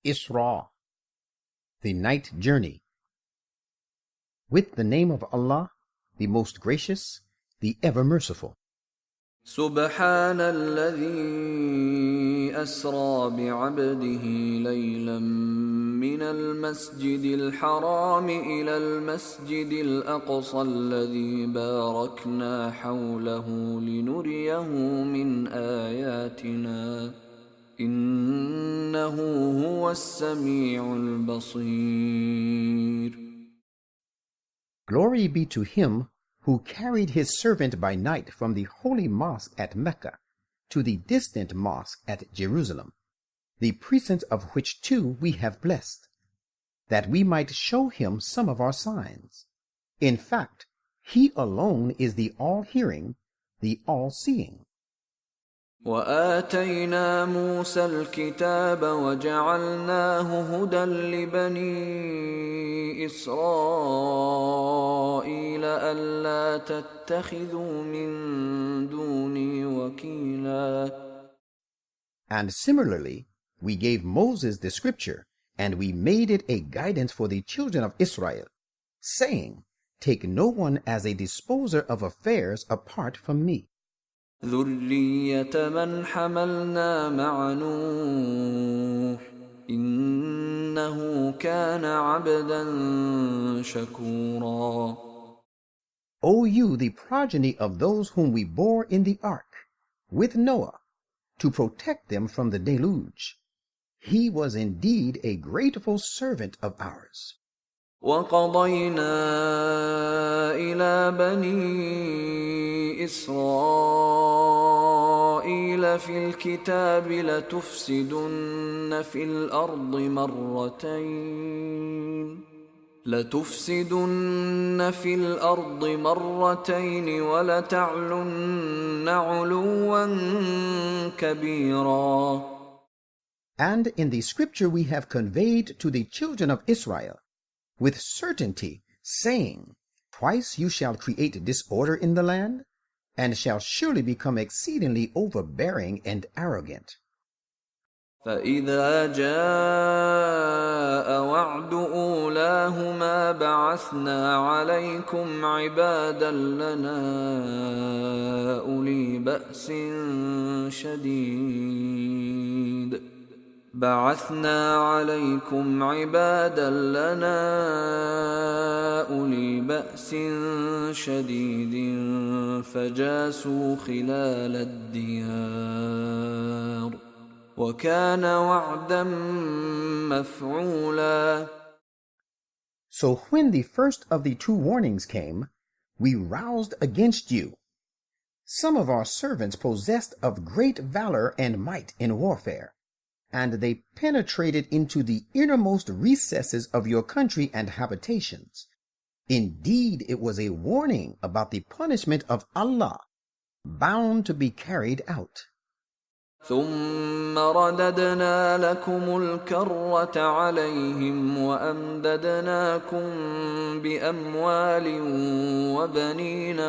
Isra, the night journey. With the name of Allah, the most gracious, the ever merciful. سبحان الذي أسرى بعبده ليلا من المسجد الحرام إلى المسجد الأقصى الذي باركنا حوله لنريه من آياتنا إنه هو السميع البصير. Glory be to him who carried his servant by night from the holy mosque at Mecca to the distant mosque at Jerusalem, the precincts of which too we have blessed, that we might show him some of our signs. In fact, he alone is the all-hearing, the all-seeing. وآتينا موسى الكتاب وجعلناه هدى لبني إسرائيل ألا تتخذوا من دوني وكيلا. And similarly, we gave Moses the scripture, and we made it a guidance for the children of Israel, saying, Take no one as a disposer of affairs apart from me. ذرية من حملنا مع نوح إنه كان عبدا شكورا. O you, the progeny of those whom we bore in the ark, with Noah, to protect them from the deluge, he was indeed a grateful servant of ours. وقضينا إلى بني إسرائيل في الكتاب لتفسدن في الأرض مرتين ولتعلن علوا كبيرا. And in the scripture we have conveyed to the children of Israel with certainty, saying, Twice you shall create disorder in the land, and shall surely become exceedingly overbearing and arrogant. فإذا جاء وعد أولاهما بعثنا عليكم عبادا لنا أولي بأس شديد فجاسوا خلال الديار وكان وعدا مفعولا. So when the first of the two warnings came, we roused against you some of our servants possessed of great valor and might in warfare, and they penetrated into the innermost recesses of your country and habitations. Indeed, it was a warning about the punishment of Allah, bound to be carried out. ثم رددنا لكم الكرة عليهم وأمددناكم بأموال وبنين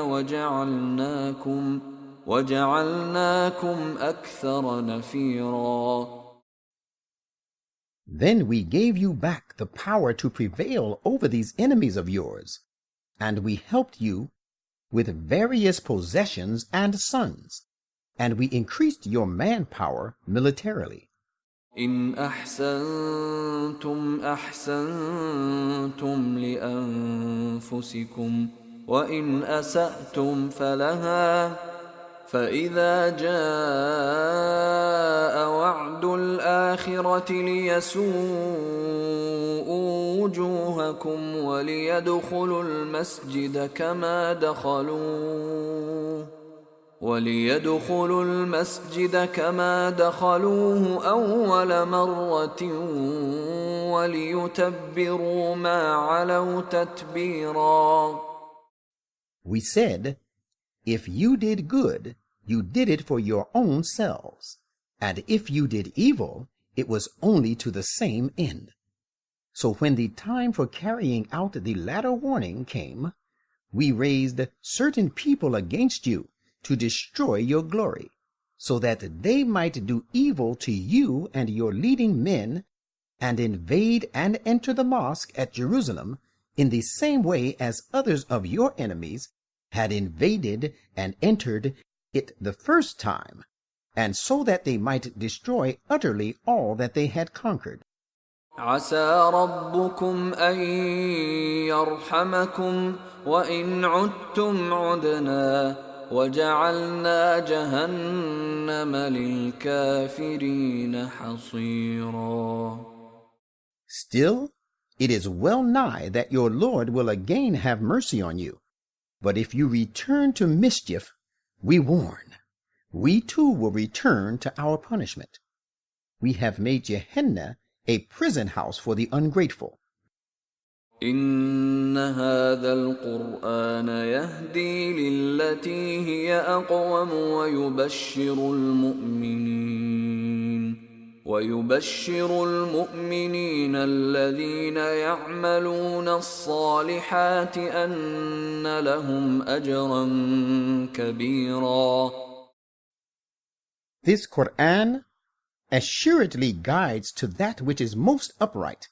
وجعلناكم أكثر نفيرا. Then we gave you back the power to prevail over these enemies of yours, and we helped you with various possessions and sons, and we increased your manpower militarily. إن أحسنتم أحسنتم لأنفسكم وإن أسأتم فلها فإذا جاء وعد الآخرة ليسوءوا وجوهكم وليدخلوا المسجد كما دخلوه أول مرة وليتبروا ما علوا تتبيرا. We said, If you did good, you did it for your own selves, and if you did evil, it was only to the same end. So when the time for carrying out the latter warning came, we raised certain people against you to destroy your glory, so that they might do evil to you and your leading men and invade and enter the mosque at Jerusalem in the same way as others of your enemies had invaded and entered it the first time, and so that they might destroy utterly all that they had conquered. عسى ربكم أن يرحمكم وإن عدتم عدنا وجعلنا جهنم للكافرين حصيرا. Still, it is well nigh that your Lord will again have mercy on you. But if you return to mischief, we warn, we too will return to our punishment. We have made Gehenna a prison house for the ungrateful. إن هذا القرآن يهدي للتي هي أقوم ويبشر المؤمنين الذين يعملون الصالحات أن لهم أجرا كبيرا. This Quran assuredly guides to that which is most upright,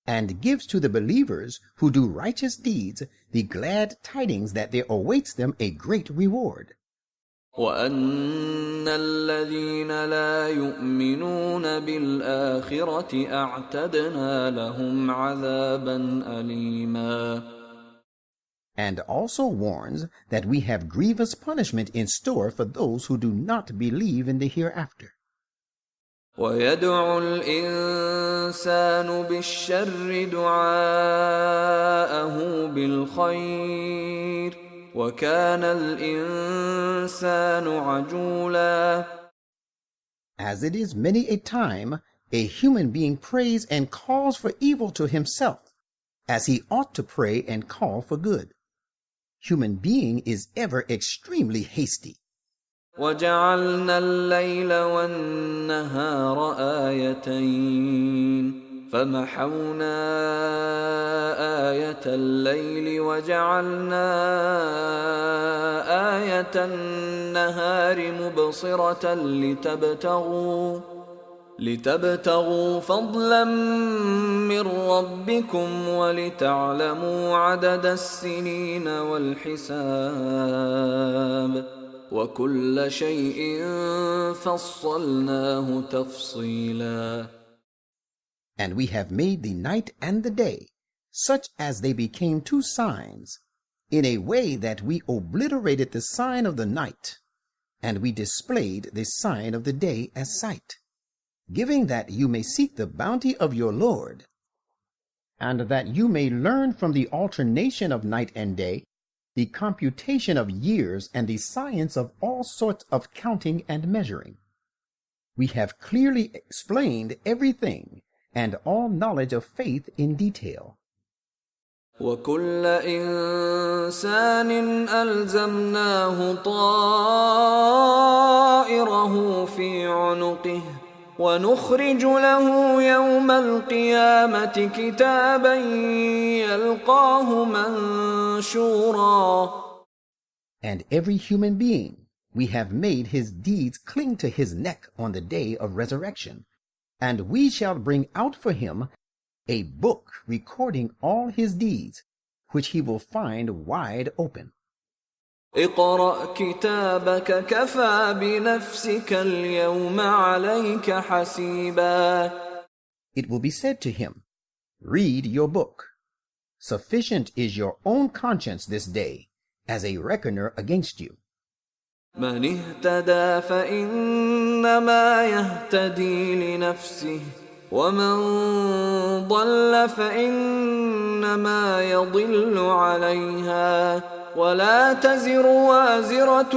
and gives to the believers who do righteous deeds the glad tidings that there awaits them a great reward. وَأَنَّ الَّذِينَ لَا يُؤْمِنُونَ بِالْآخِرَةِ أَعْتَدْنَا لَهُمْ عَذَابًا أَلِيمًا. And also warns that we have grievous punishment in store for those who do not believe in the hereafter. وَيَدْعُ الْإِنسَانُ بِالشَّرِّ دُعَاءَهُ بِالْخَيْرِ وَكَانَ الْإِنسَانُ عَجُولًا. As it is many a time a human being prays and calls for evil to himself, as he ought to pray and call for good. Human being is ever extremely hasty. وَجَعَلْنَا اللَّيْلَ وَالنَّهَارَ آيَتَيْنِ فَمَحَوْنَا آيَةَ اللَّيْلِ وَجَعَلْنَا آيَةَ النَّهَارِ مُبْصِرَةً لِتَبْتَغُوا فَضْلًا مِّن رَّبِّكُمْ وَلِتَعْلَمُوا عَدَدَ السِّنِينَ وَالْحِسَابَ وَكُلَّ شَيْءٍ فَصَّلْنَاهُ تَفْصِيلًا. And we have made the night and the day such as they became two signs, in a way that we obliterated the sign of the night, and we displayed the sign of the day as sight, giving that you may seek the bounty of your Lord, and that you may learn from the alternation of night and day the computation of years and the science of all sorts of counting and measuring. We have clearly explained everything and all knowledge of faith in detail. وَكُلَّ إِنسَانٍ أَلْزَمْنَاهُ طَائِرَهُ فِي عُنُقِهِ وَنُخْرِجُ لَهُ يَوْمَ الْقِيَامَةِ كِتَابًا يَلْقَاهُ مَنشُورًا. And every human being we have made his deeds cling to his neck on the day of resurrection, and we shall bring out for him a book recording all his deeds, which he will find wide open. اقرأ كتابك كفى بنفسك اليوم عليك حسيبا. It will be said to him, read your book. Sufficient is your own conscience this day as a reckoner against you. من اهتدى فإنما يهتدي لنفسه ومن ضل فإنما يضل عليها ولا تزر وازرة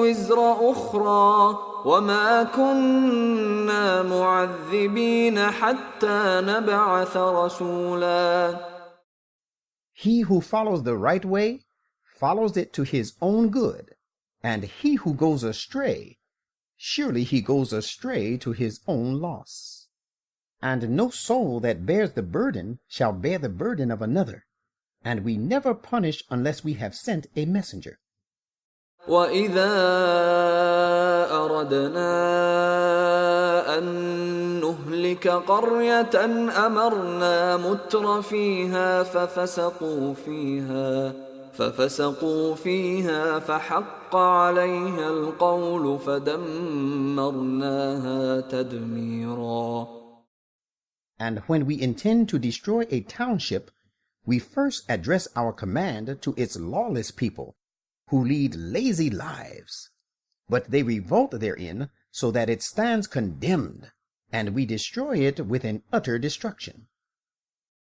وزر أخرى وما كنا معذبين حتى نبعث رسولا. He who follows the right way follows it to his own good, and he who goes astray, surely he goes astray to his own loss. And no soul that bears the burden shall bear the burden of another, and we never punish unless we have sent a messenger. وَإِذَا أَرَدْنَا أَن نُّهْلِكَ نهلك قرية أمرنا متر فيها ففسقوا فيها فحق عليها القول فدمرناها تدميرا. And when we intend to destroy a township, we first address our command to its lawless people, who lead lazy lives. But they revolt therein, so that it stands condemned, and we destroy it with an utter destruction.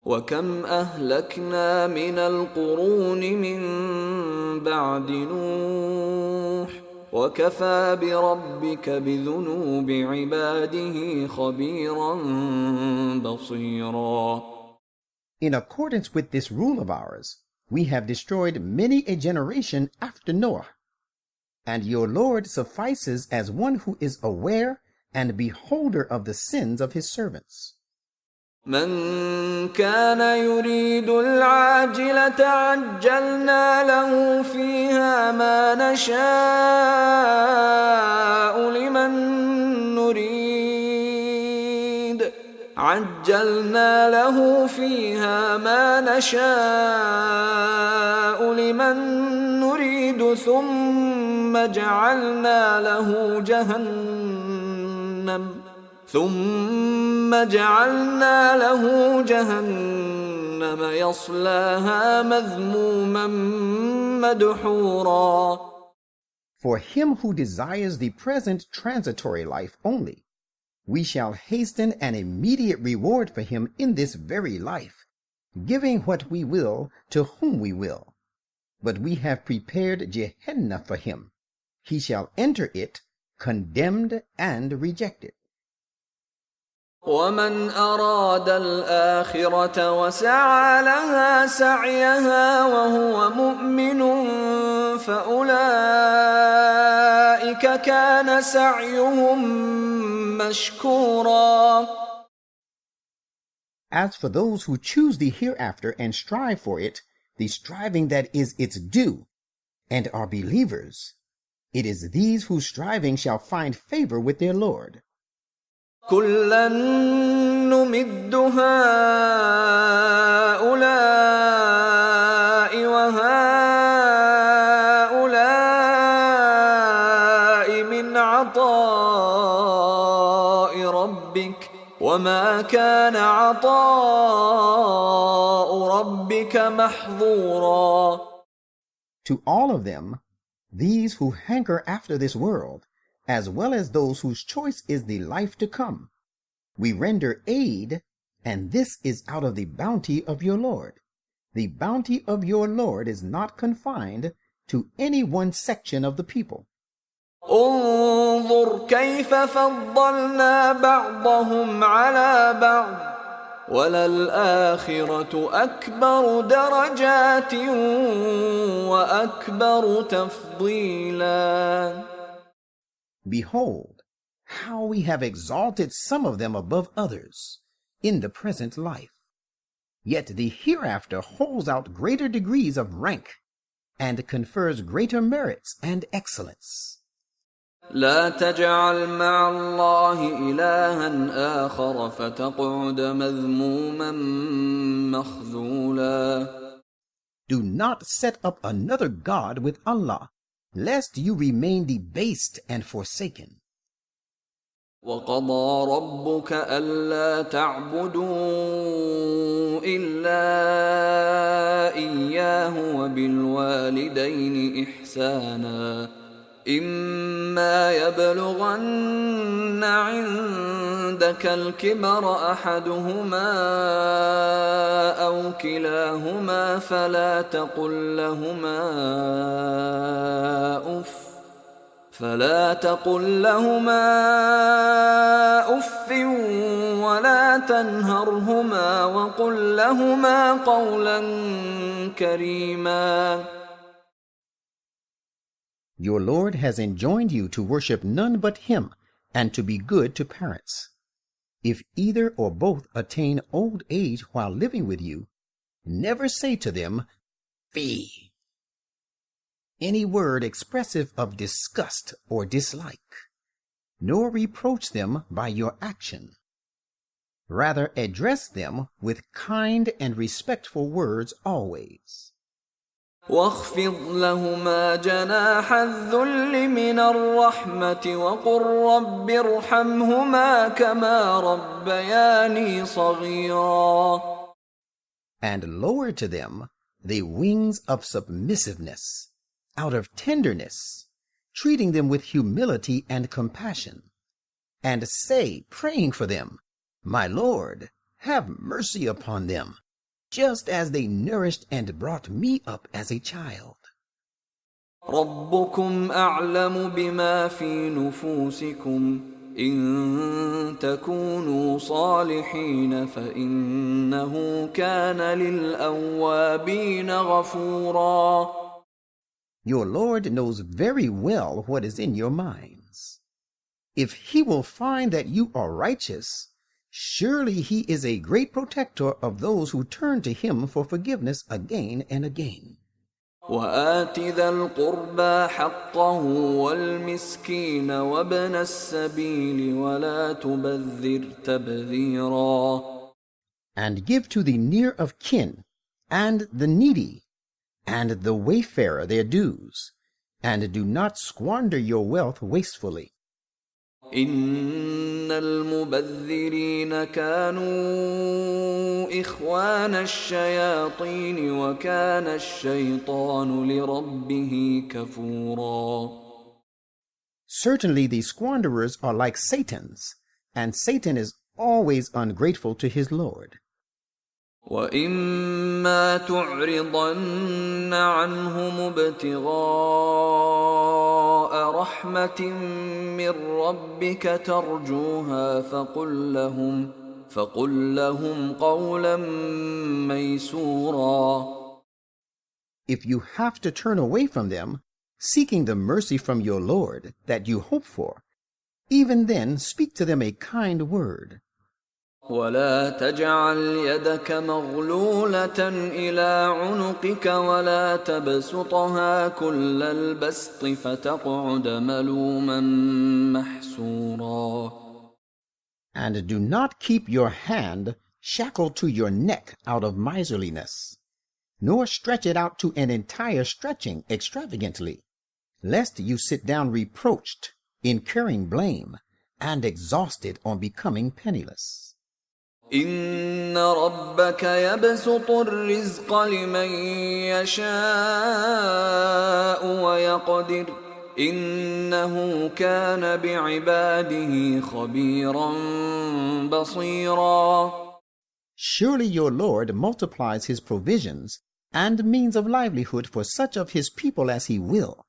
وَكَمْ أَهْلَكْنَا مِنَ الْقُرُونِ مِنْ بَعْدِ نُوحٍ وَكَفَى بِرَبِّكَ بِذُنُوبِ عِبَادِهِ خَبِيرًا بَصِيرًا. In accordance with this rule of ours, we have destroyed many a generation after Noah, and your Lord suffices as one who is aware and beholder of the sins of his servants. من كان يريد العاجلة عجلنا له فيها ما نشاء لمن نريد ثم جعلنا له جهنم يصلاها مذموما مدحورا. For him who desires the present transitory life only, we shall hasten an immediate reward for him in this very life, giving what we will to whom we will. But we have prepared Gehenna for him. He shall enter it, condemned and rejected. ومن أراد الآخرة وسعى لها سعيها وهو مؤمن فأولئك كان سعيهم مشكورا. As for those who choose the hereafter and strive for it, the striving that is its due, and are believers, it is these whose striving shall find favor with their Lord. كُلًّا نُمِدُّ هَؤُلَاءِ وَهَؤُلَاءِ مِنْ عَطَاءِ رَبِّكَ وَمَا كَانَ عَطَاءُ رَبِّكَ مَحْظُورًا. To all of them, these who hanker after this world, as well as those whose choice is the life to come, we render aid, and this is out of the bounty of your Lord. The bounty of your Lord is not confined to any one section of the people. انظر كيف فضلنا بعضهم على بعض وللآخرة أكبر درجات وأكبر تفضيلا. Behold, how we have exalted some of them above others in the present life. Yet the hereafter holds out greater degrees of rank and confers greater merits and excellence. لا تجعل مع الله إلها آخر فتقعد مذموما مخذولا. Do not set up another God with Allah, lest you remain debased and forsaken. وَقَضَى رَبُّكَ أَلَّا تَعْبُدُوا إِلَّا إِيَّاهُ وَبِالْوَالِدَيْنِ إِحْسَانًا إِمَّا يَبْلُغَنَّ عِندَكَ الْكِبَرَ أَحَدُهُمَا أَوْ كِلَاهُمَا فَلَا تقل لهما أف ولا تنهرهما وقل لهما قولا كريما. Your Lord has enjoined you to worship none but Him and to be good to parents. If either or both attain old age while living with you, never say to them, "Fie," any word expressive of disgust or dislike, nor reproach them by your action. Rather, address them with kind and respectful words always. واخفض لهما جناح الذل من الرحمة وقل رب ارحمهما كما ربياني صغيرا. And lower to them the wings of submissiveness, out of tenderness, treating them with humility and compassion. And say, praying for them, My Lord, have mercy upon them, just as they nourished and brought me up as a child. ربكم أعلم بما في نفوسكم إن تكونوا صالحين فإنه كان للأوابين غفورا. Your Lord knows very well what is in your minds. If he will find that you are righteous, surely he is a great protector of those who turn to him for forgiveness again and again. وآت ذا القربى حقه والمسكين وابن السبيل ولا تبذر تبذيرا. And give to the near of kin, and the needy, and the wayfarer their dues, and do not squander your wealth wastefully. إن المبذرين كانوا إخوان الشياطين وكان الشيطان لربه كفورا. Certainly the squanderers are like Satans, and Satan is always ungrateful to his Lord. وَإِمَّا تُعْرِضَنَّ عَنْهُمُ ابْتِغَاءَ رَحْمَةٍ مِّن رَّبِّكَ تَرْجُوهَا فَقُل لَّهُمْ قَوْلًا مَّيْسُورًا. If you have to turn away from them, seeking the mercy from your Lord that you hope for, even then speak to them a kind word. ولا تجعل يدك مغلولة إلى عنقك ولا تبسطها كل البسط فتقعد ملوما محسورا. And do not keep your hand shackled to your neck out of miserliness, nor stretch it out to an entire stretching extravagantly, lest you sit down reproached, incurring blame, and exhausted on becoming penniless. إن ربك يبسط الرزق لمن يشاء ويقدر إنه كان بعباده خبيرا بصيرا. Surely your Lord multiplies his provisions and means of livelihood for such of his people as he will,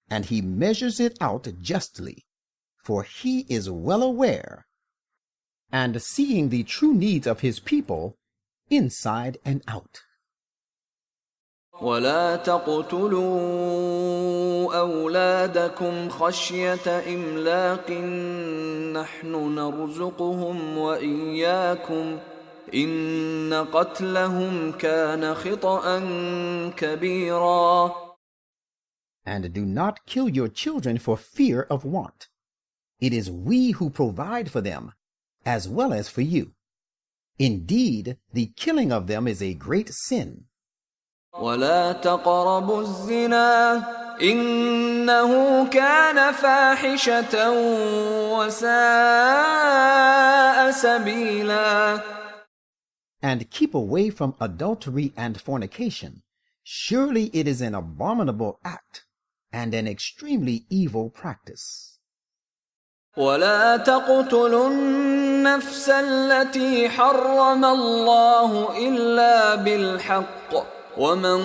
and he measures it out justly, for he is well aware and seeing the true needs of his people inside and out. ولا تقتلوا أولادكم خشية إملاق نحن نرزقهم وإياكم إن قتلهم كان خطأ كبيرا. And do not kill your children for fear of want. It is we who provide for them, as well as for you. Indeed, the killing of them is a great sin. ولا تقربوا الزنا إنه كان فاحشة وساء سبيلا. And keep away from adultery and fornication. Surely it is an abominable act and an extremely evil practice. ولا تقتلوا النفس التي حرم الله إلا بالحق ومن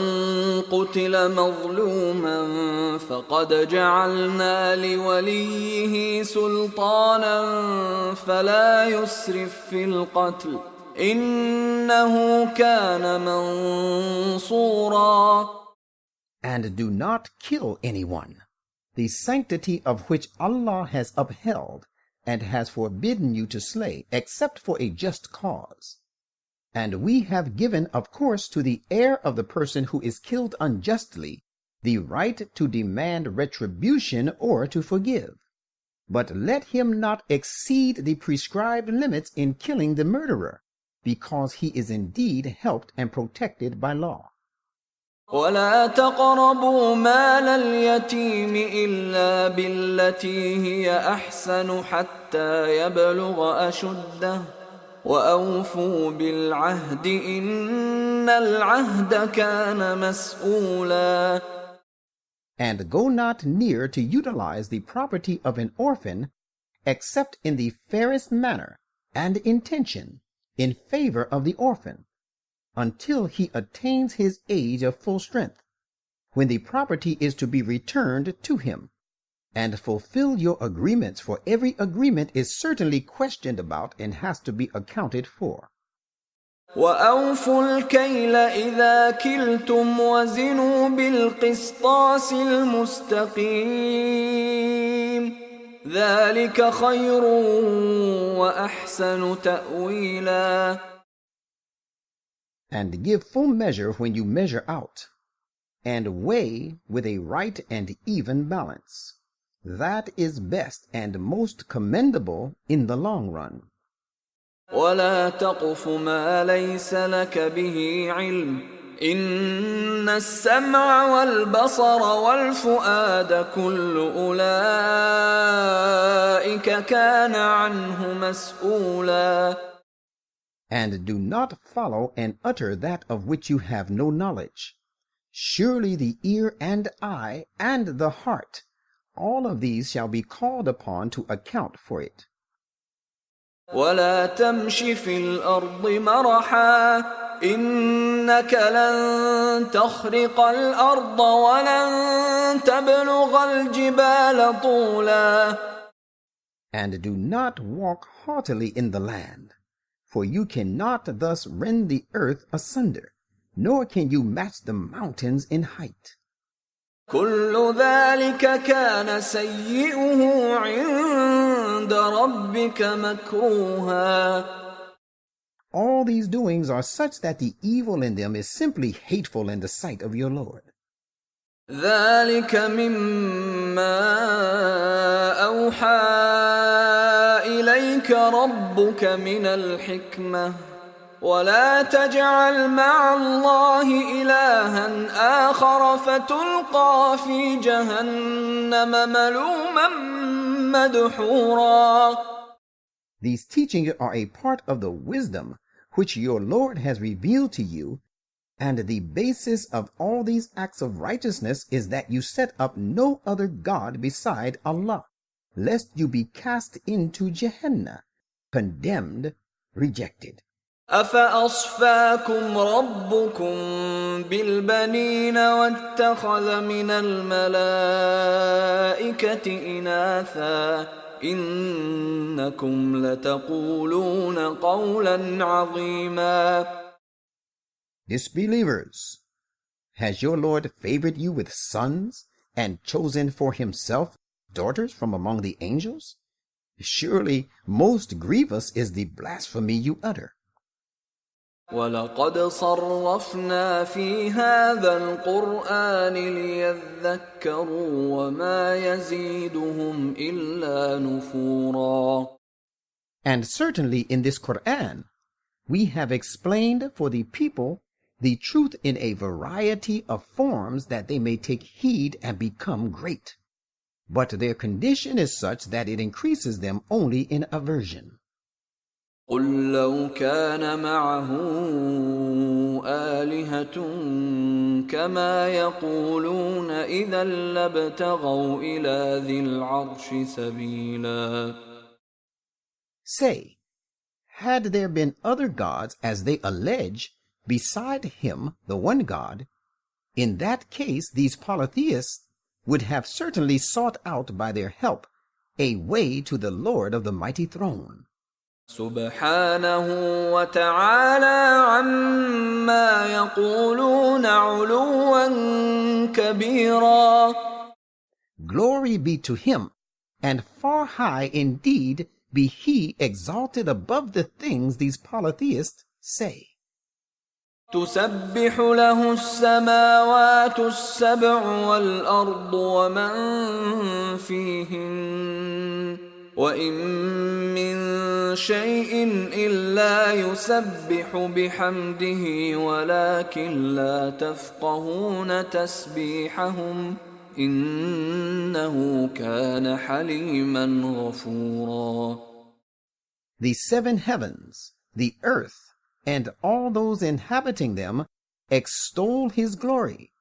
قتل مظلوما فقد جعلنا لوليه سلطانا فلا يسرف في القتل إنه كان منصورا. And do not kill anyone, the sanctity of which Allah has upheld and has forbidden you to slay, except for a just cause. And we have given, of course, to the heir of the person who is killed unjustly the right to demand retribution or to forgive. But let him not exceed the prescribed limits in killing the murderer, because he is indeed helped and protected by law. ولا تقربوا مال اليتيم إلا بالتي هي أحسن حتى يبلغ أشده وأوفوا بالعهد إن العهد كان مسؤولا. And go not near to utilize the property of an orphan except in the fairest manner and intention in favor of the orphan, until he attains his age of full strength, when the property is to be returned to him. And fulfill your agreements, for every agreement is certainly questioned about and has to be accounted for. وأوفوا الكيل إذا كلتم وزنوا بالقسطاس المستقيم ذلك خير وأحسن تأويلا. And give full measure when you measure out, and weigh with a right and even balance. That is best and most commendable in the long run. ولا تقف ما ليس لك به علم إن السمع والبصر والفؤاد كل أولئك كان عنه مسؤولا. And do not follow and utter that of which you have no knowledge. Surely the ear and eye and the heart, all of these shall be called upon to account for it. ولا تمش في الأرض مرحا إنك لن تخرق الأرض ولن تبلغ الجبال طولا. And do not walk haughtily in the land, for you cannot thus rend the earth asunder, nor can you match the mountains in height. كل ذلك كان سيئه عند ربك مكروها. All these doings are such that the evil in them is simply hateful in the sight of your Lord. ذلك مما أوحى إليك ربك من الحكمة ولا تجعل مع الله إلها آخر فتلقى في جهنم ملوما مدحورا. These teachings are a part of the wisdom which your Lord has revealed to you, and the basis of all these acts of righteousness is that you set up no other God beside Allah, lest you be cast into Gehenna, condemned, rejected. أفأصفاكم ربكم بالبنين واتخذ من الملائكة إناثا إنكم لتقولون قولا عظيما. Disbelievers, has your Lord favored you with sons and chosen for himself daughters from among the angels? Surely most grievous is the blasphemy you utter. وَلَقَدْ صَرَّفْنَا فِي هَذَا الْقُرْآنِ لِيَذَّكَّرُوا وَمَا يَزِيدُهُمْ إِلَّا نُفُورًا. And certainly in this Quran, we have explained for the people the truth in a variety of forms that they may take heed and become great. But their condition is such that it increases them only in aversion. قُلْ لَوْ كَانَ مَعَهُ آلِهَةٌ كَمَا يَقُولُونَ إِذًا لَابْتَغَوْا إِلَى ذِي الْعَرْشِ سَبِيلًا. Say, had there been other gods as they allege, beside him, the one God, in that case these polytheists would have certainly sought out by their help a way to the Lord of the mighty throne. سبحانه وتعالى عما يقولون علوا كبيرا. Glory be to him, and far high indeed be he exalted above the things these polytheists say. تسبح له السماوات السبع والأرض ومن فيهن وإن من شيء إلا يسبح بحمده ولكن لا تفقهون تسبيحهم إنه كان حليما غفورا. The seven heavens, the earth, and all those inhabiting them extol his glory.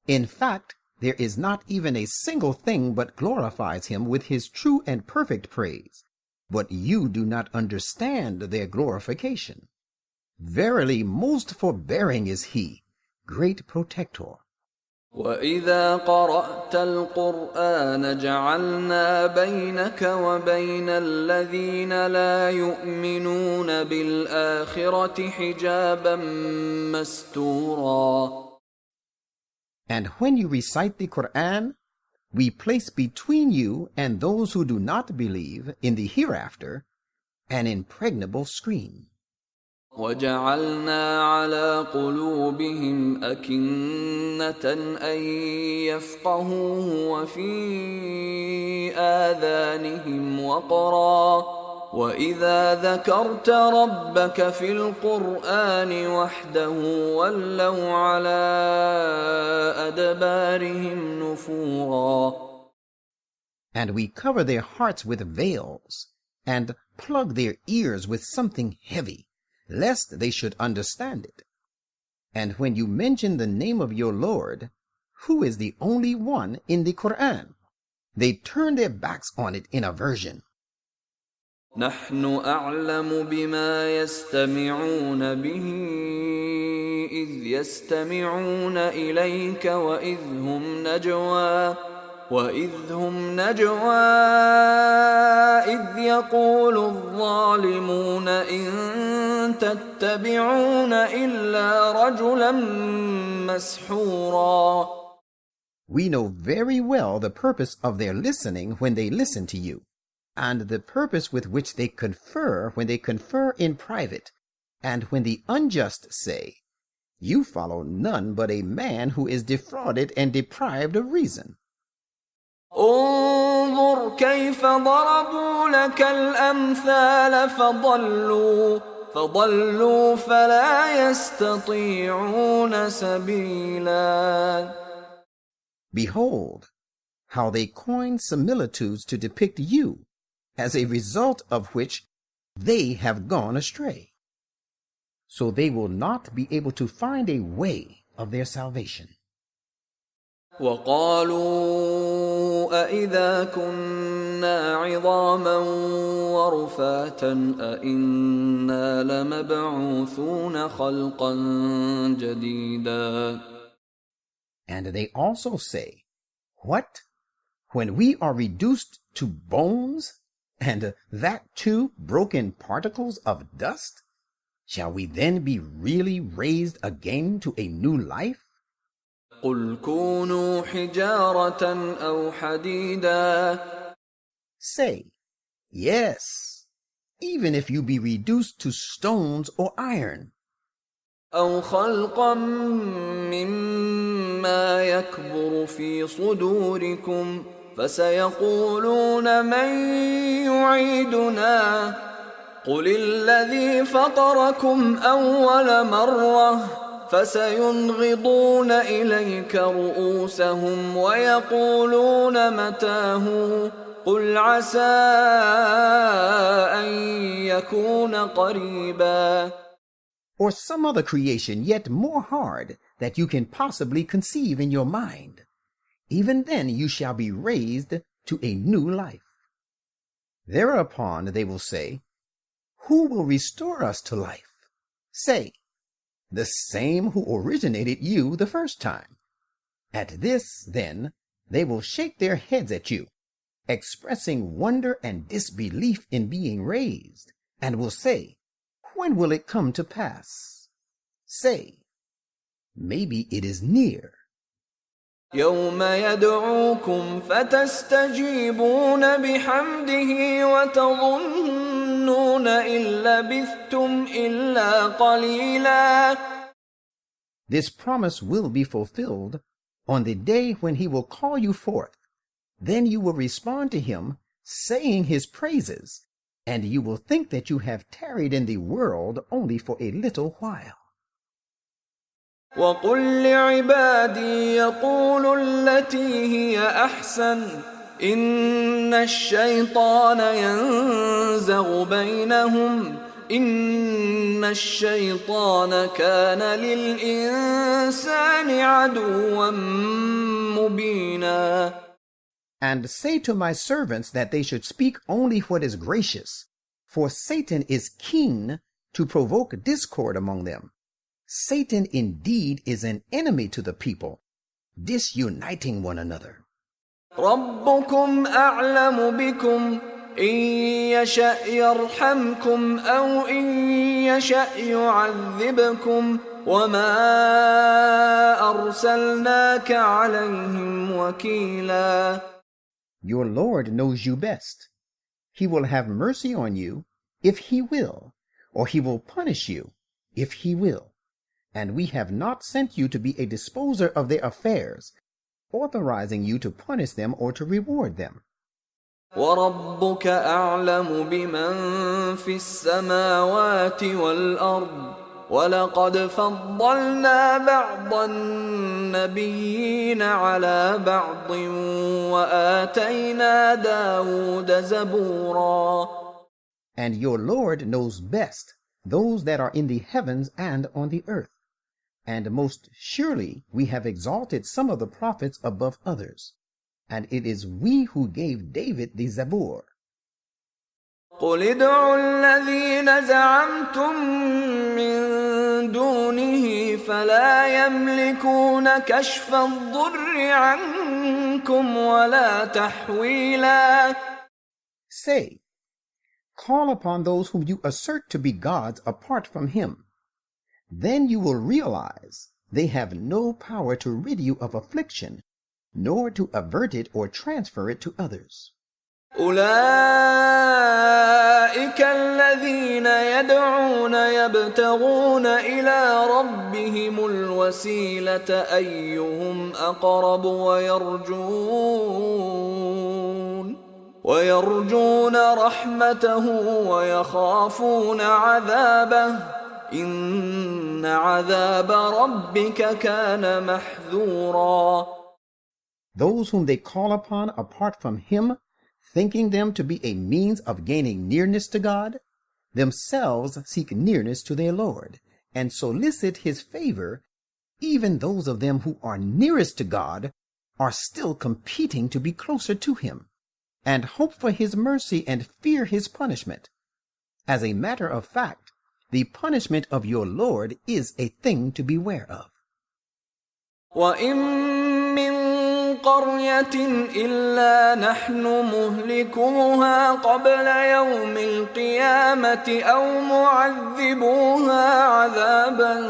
In fact, there is not even a single thing but glorifies him with his true and perfect praise. But you do not understand their glorification. Verily, most forbearing is he, great protector. وَإِذَا قَرَأْتَ الْقُرْآنَ جَعَلْنَا بَيْنَكَ وَبَيْنَ الَّذِينَ لَا يُؤْمِنُونَ بِالْآخِرَةِ حِجَابًا مَسْتُورًا. And when you recite the Quran, we place between you and those who do not believe in the hereafter an impregnable screen. وَجَعَلْنَا عَلَى قُلُوبِهِمْ أَكِنَّةً أَن يَفْقَهُوهُ وَفِي آذَانِهِمْ وَقْرًا وَإِذَا ذَكَرْتَ رَبَّكَ فِي الْقُرْآنِ وَحْدَهُ وَلَّوْا عَلَى أَدْبَارِهِمْ نُفُورًا. And we cover their hearts with veils and plug their ears with something heavy, lest they should understand it. And when you mention the name of your Lord, who is the only one in the Quran, they turn their backs on it in aversion. نحن أعلم بما يستمعون به إذ يستمعون إليك وإذ هم نجوى إذ يقول الظالمون إن تتبعون إلا رجلا مسحورا. We know very well the purpose of their listening when they listen to you, and the purpose with which they confer when they confer in private, and when the unjust say, "You follow none but a man who is defrauded and deprived of reason." انظر كيف ضربوا لك الأمثال فضلوا فلا يستطيعون سبيلا. Behold, how they coin similitudes to depict you, as a result of which they have gone astray. So they will not be able to find a way of their salvation. وقالوا أإذا كنا عظاما ورفاتا أإنا لمبعوثون خلقا جديدا. And they also say, "What? When we are reduced to bones, and that too broken particles of dust, shall we then be really raised again to a new life?" قل كونوا حجارة أو حديدا. Say, yes, even if you be reduced to stones or iron. أو خلقا مما يكبر في صدوركم فسيقولون من يعيدنا قل الذي فطركم أول مرة فسينغضون إليك رؤوسهم ويقولون متاه قل عسى أن يكون قريبا. Or some other creation yet more hard that you can possibly conceive in your mind. Even then you shall be raised to a new life. Thereupon they will say, "Who will restore us to life?" Say, "The same who originated you the first time." At this, then, they will shake their heads at you, expressing wonder and disbelief in being raised, and will say, "When will it come to pass?" Say, "Maybe it is near." يوم يدعوكم فتستجيبون بحمده وتظنون إن لبثتم إلا قليلا. This promise will be fulfilled on the day when he will call you forth. Then you will respond to him, saying his praises, and you will think that you have tarried in the world only for a little while. وَقُلْ لِعِبَادِي يَقُولُوا الَّتِي هِيَ أَحْسَنُ إِنَّ الشَّيْطَانَ يَنزَغُ بَيْنَهُمْ إِنَّ الشَّيْطَانَ كَانَ لِلْإِنسَانِ عَدُوًّا مُبِينًا. And say to my servants that they should speak only what is gracious, for Satan is keen to provoke discord among them. Satan indeed is an enemy to the people, disuniting one another. رَبُّكُمْ أَعْلَمُ بِكُمْ إِنْ يَشَأْ يَرْحَمْكُمْ أَوْ إِنْ يَشَأْ يُعَذِّبْكُمْ وَمَا أَرْسَلْنَاكَ عَلَيْهِمْ وَكِيلًا. Your Lord knows you best. He will have mercy on you if he will, or he will punish you if he will. And we have not sent you to be a disposer of their affairs, authorizing you to punish them or to reward them. وَرَبُّكَ أَعْلَمُ بِمَنْ فِي السَّمَاوَاتِ وَالْأَرْضِ وَلَقَدْ فَضَّلْنَا بَعْضَ النَّبِيِّينَ عَلَى بَعْضٍ وَآتَيْنَا دَاوُودَ زَبُورًا. And your Lord knows best those that are in the heavens and on the earth. And most surely we have exalted some of the prophets above others. And it is we who gave David the Zabur. قُلِ ادْعُوا الَّذِينَ زَعَمْتُم مِّن دُونِهِ فَلَا يَمْلِكُونَ كَشْفَ الضُّرِّ عَنكُمْ وَلَا تَحْوِيلًا. Say, call upon those whom you assert to be gods apart from him. Then you will realize they have no power to rid you of affliction, nor to avert it or transfer it to others. أولئك الذين يدعون يبتغون إلى ربهم الوسيلة أيهم أقرب ويرجون رحمته ويخافون عذابه إن عذاب ربك كان محذورا. Those whom they call upon apart from him, thinking them to be a means of gaining nearness to God, themselves seek nearness to their Lord, and solicit his favor. Even those of them who are nearest to God are still competing to be closer to him, and hope for his mercy and fear his punishment. As a matter of fact, the punishment of your Lord is a thing to beware of. وَإِن مِّن قَرْيَةٍ إِلَّا نَحْنُ مُهْلِكُوهَا قَبْلَ يَوْمِ الْقِيَامَةِ أَوْ مُعَذِّبُوهَا عَذَابًا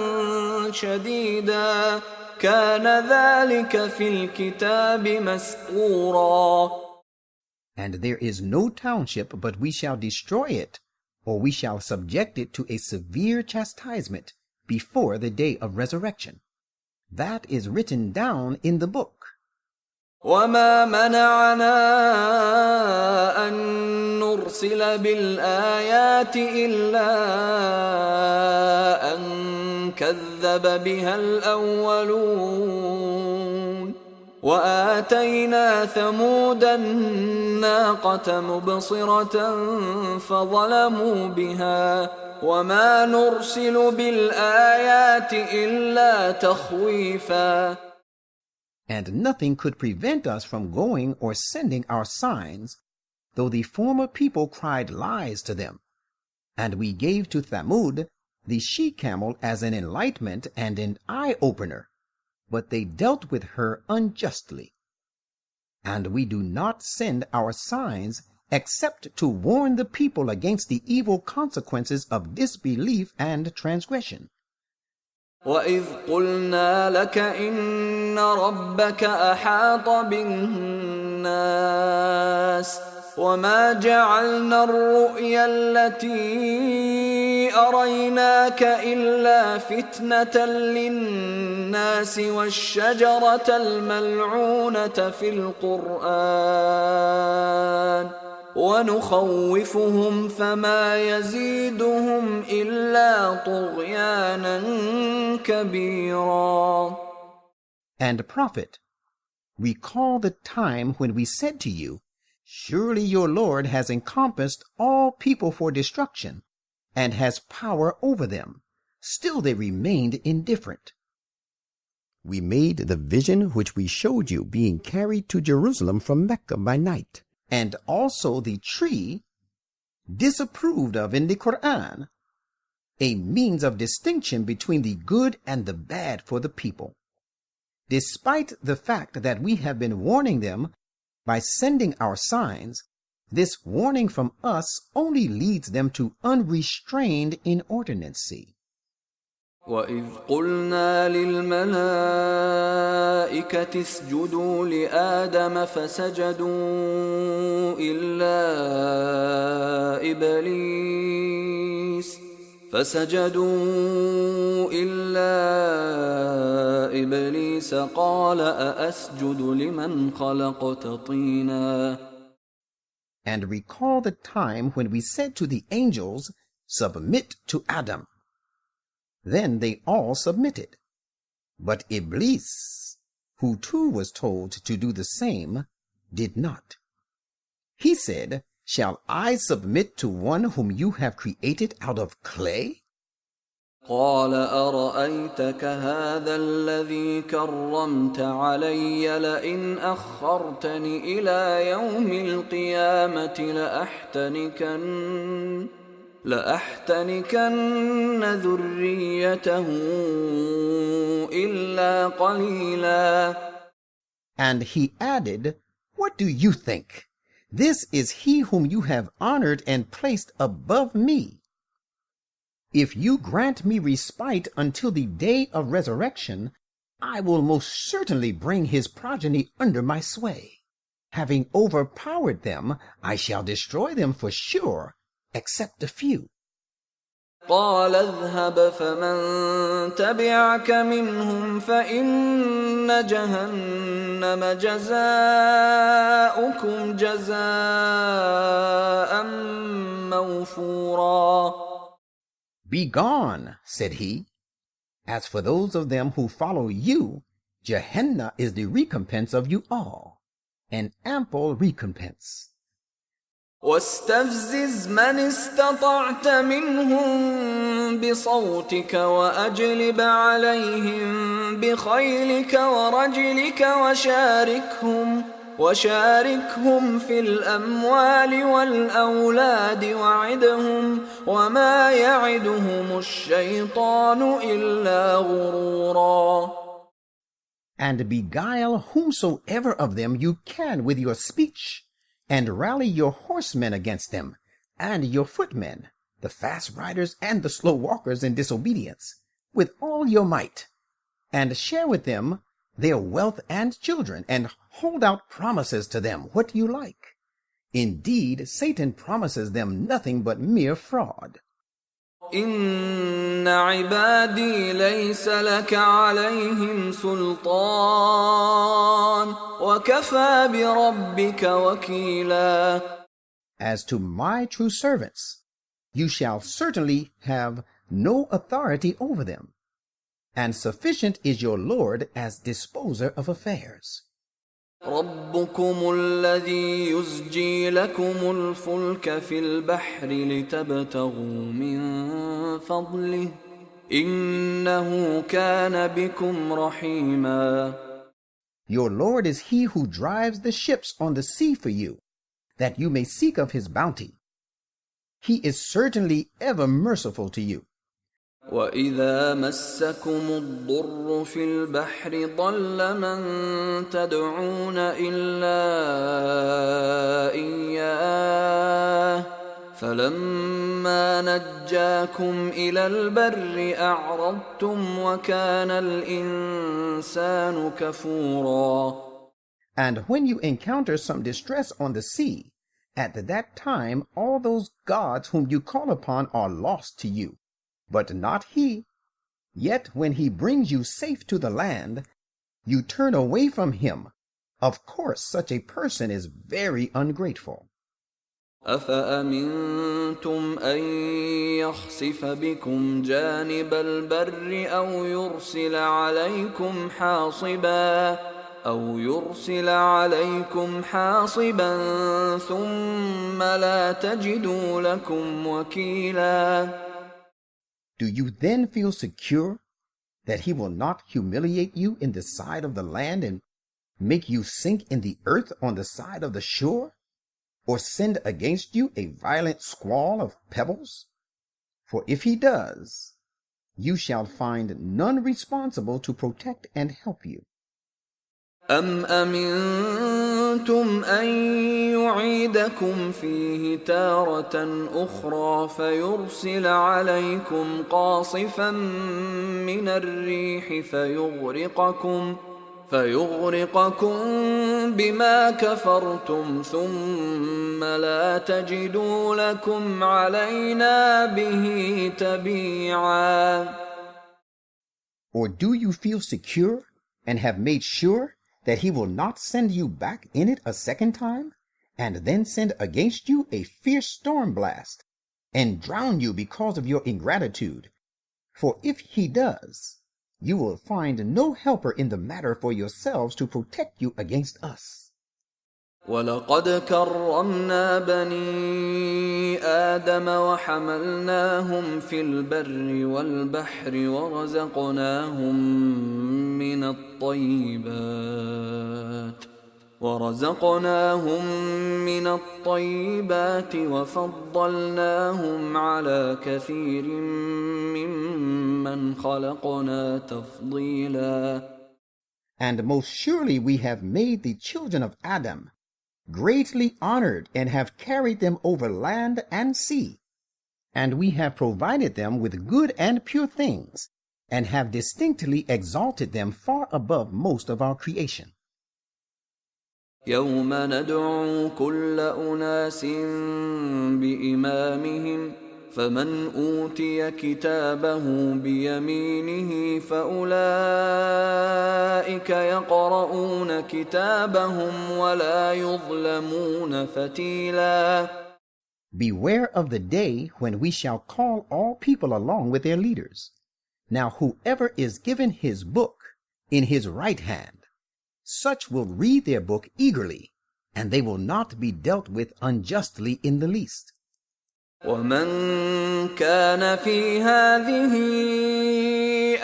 شَدِيدًا كَانَ ذَلِكَ فِي الْكِتَابِ مَسْطُورًا. And there is no township but we shall destroy it, or we shall subject it to a severe chastisement before the day of resurrection. That is written down in the book. وَمَا مَنَعَنَا أَن نُّرْسِلَ بِالْآيَاتِ إِلَّا أَن كَذَّبَ بِهَا الْأَوَّلُونَ وَآتَيْنَا ثَمُودَ النَّاقَةَ مُبْصِرَةً فَظَلَمُوا بِهَا وَمَا نُرْسِلُ بِالْآيَاتِ إِلَّا تَخْوِيفًا. And nothing could prevent us from going or sending our signs, though the former people cried lies to them. And we gave to Thamud the she-camel as an enlightenment and an eye-opener, but they dealt with her unjustly. And we do not send our signs except to warn the people against the evil consequences of disbelief and transgression. وَإِذْ قُلْنَا لَكَ إِنَّ رَبَّكَ أَحَاطَ بِالنَّاسِ وما جعلنا الرؤيا التي أريناك إلا فتنة للناس والشجرة الملعونة في القرآن ونخوفهم فما يزيدهم إلا طغيانا كبيرا. And prophet, recall the time when we said to you, surely your Lord has encompassed all people for destruction, and has power over them. Still they remained indifferent. We made the vision which we showed you being carried to Jerusalem from Mecca by night, and also the tree disapproved of in the Quran, a means of distinction between the good and the bad for the people. Despite the fact that we have been warning them by sending our signs, this warning from us only leads them to unrestrained inordinacy. وَإِذْ قُلْنَا لِلْمَلَائِكَةِ اسْجُدُوا لِآدَمَ فَسَجَدُوا إِلَّا إِبْلِيسَ قَالَ أَأَسْجُدُ لِمَنْ خَلَقْتَ طِينًا. And recall the time when we said to the angels, submit to Adam. Then they all submitted. But Iblis, who too was told to do the same, did not. He said, shall I submit to one whom you have created out of clay? قال أرأيتك هذا الذي كرمت علي لئن أخرتني إلى يوم القيامة لأحتنكن ذريته إلا قليلا. And he added, what do you think? This is he whom you have honored and placed above me. If you grant me respite until the day of resurrection, I will most certainly bring his progeny under my sway. Having overpowered them, I shall destroy them for sure, except a few. قال اذهب فمن تبعك منهم فإن جهنم جزاؤكم جزاء موفورا. Be gone, said he. As for those of them who follow you, Gehenna is the recompense of you all, an ample recompense. واستفزز من استطعت منهم بصوتك وأجلب عليهم بخيلك ورجلك وشاركهم في الأموال والأولاد وعدهم وما يعدهم الشيطان إلا غرورا. And beguile whomsoever of them you can with your speech, and rally your horsemen against them, and your footmen, the fast riders and the slow walkers in disobedience, with all your might, and share with them their wealth and children, and hold out promises to them what you like. Indeed, Satan promises them nothing but mere fraud. إن عبادي ليس لك عليهم سلطان وكفى بربك وكيلا. As to my true servants, you shall certainly have no authority over them, and sufficient is your Lord as disposer of affairs. ربكم الذي يزجي لكم الفلك في البحر لتبتغوا من فضله إنه كان بكم رحيما. Your Lord is he who drives the ships on the sea for you, that you may seek of his bounty. He is certainly ever merciful to you. وَإِذَا مَسَّكُمُ الضُّرُّ فِي الْبَحْرِ ضَلَّ مَن تَدْعُونَ إِلَّا إِيَّاهُ فَلَمَّا نَجَّاكُمْ إِلَى الْبَرِّ أَعْرَضْتُمْ وَكَانَ الْإِنسَانُ كَفُورًا. And when you encounter some distress on the sea, At that time all those gods whom you call upon are lost to you, but not he. Yet when he brings you safe to the land, you turn away from him. Of course, such a person is very ungrateful. أفأمنتم أن يخسف بكم جانب البر أو يرسل عليكم حاصبا ثم لا تجدوا لكم وكيلا. Do you then feel secure that he will not humiliate you in the side of the land and make you sink in the earth on the side of the shore, or send against you a violent squall of pebbles? For if he does, you shall find none responsible to protect and help you. أم أمنتم أن يعيدكم فيه تارة أخرى فيرسل عليكم قاصفا من الريح فيغرقكم بما كفرتم ثم لا تجدوا لكم علينا به تبيعا. Or do you feel secure and have made sure that he will not send you back in it a second time, and then send against you a fierce storm blast, and drown you because of your ingratitude? For if he does, you will find no helper in the matter for yourselves to protect you against us. وَلَقَدْ كَرَّمْنَا بَنِي آدَمَ وَحَمَلْنَاهُمْ فِي الْبَرِّ وَالْبَحْرِ ورزقناهم من الطيبات وفضلناهم على كثير ممن خلقنا تفضيلا. And most surely we have made the children of Adam greatly honored and have carried them over land and sea, and we have provided them with good and pure things, and have distinctly exalted them far above most of our creation. يوم ندعو كل أناس بإمامهم فمن أوتي كتابه بيمينه فأولئك يقرؤون كتابهم ولا يظلمون فتيلا. Beware of the day when we shall call all people along with their leaders. Now whoever is given his book in his right hand, such will read their book eagerly, and they will not be dealt with unjustly in the least. ومن كان في هذه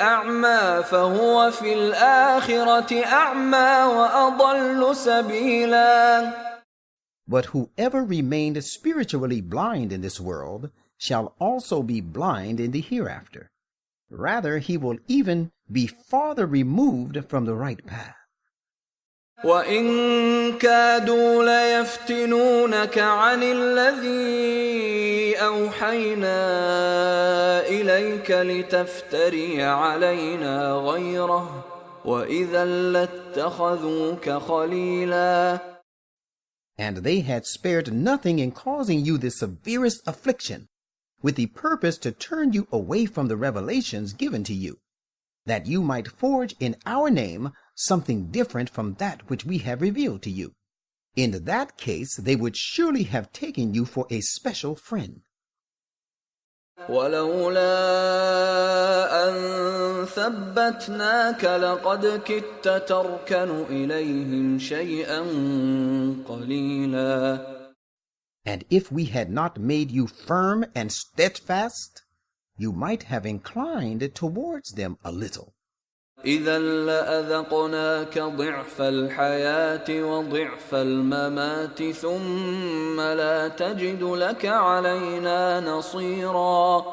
أعمى فهو في الآخرة أعمى وأضل سبيلا. But whoever remained spiritually blind in this world shall also be blind in the hereafter. Rather, he will even be farther removed from the right path. وَإِن كَادُوا لَيَفْتِنُونَكَ عَنِ الَّذِي أَوْحَيْنَا إِلَيْكَ لِتَفْتَرِيَ عَلَيْنَا غَيْرَهُ وَإِذًا لَاتَّخَذُوكَ خَلِيلًا. And they had spared nothing in causing you the severest affliction, with the purpose to turn you away from the revelations given to you, that you might forge in our name something different from that which we have revealed to you. In that case, they would surely have taken you for a special friend. وَلَوْلَا أَن ثَبَّتْنَاكَ لَقَدْ كِدتَّ تَرْكَنُ إِلَيْهِمْ شَيْئًا قَلِيلًا. And if we had not made you firm and steadfast, you might have inclined towards them a little. إِذًا لَأَذَقْنَاكَ ضِعْفَ الْحَيَاةِ وَضِعْفَ الْمَمَاتِ ثُمَّ لَا تَجِدُ لَكَ عَلَيْنَا نَصِيرًا.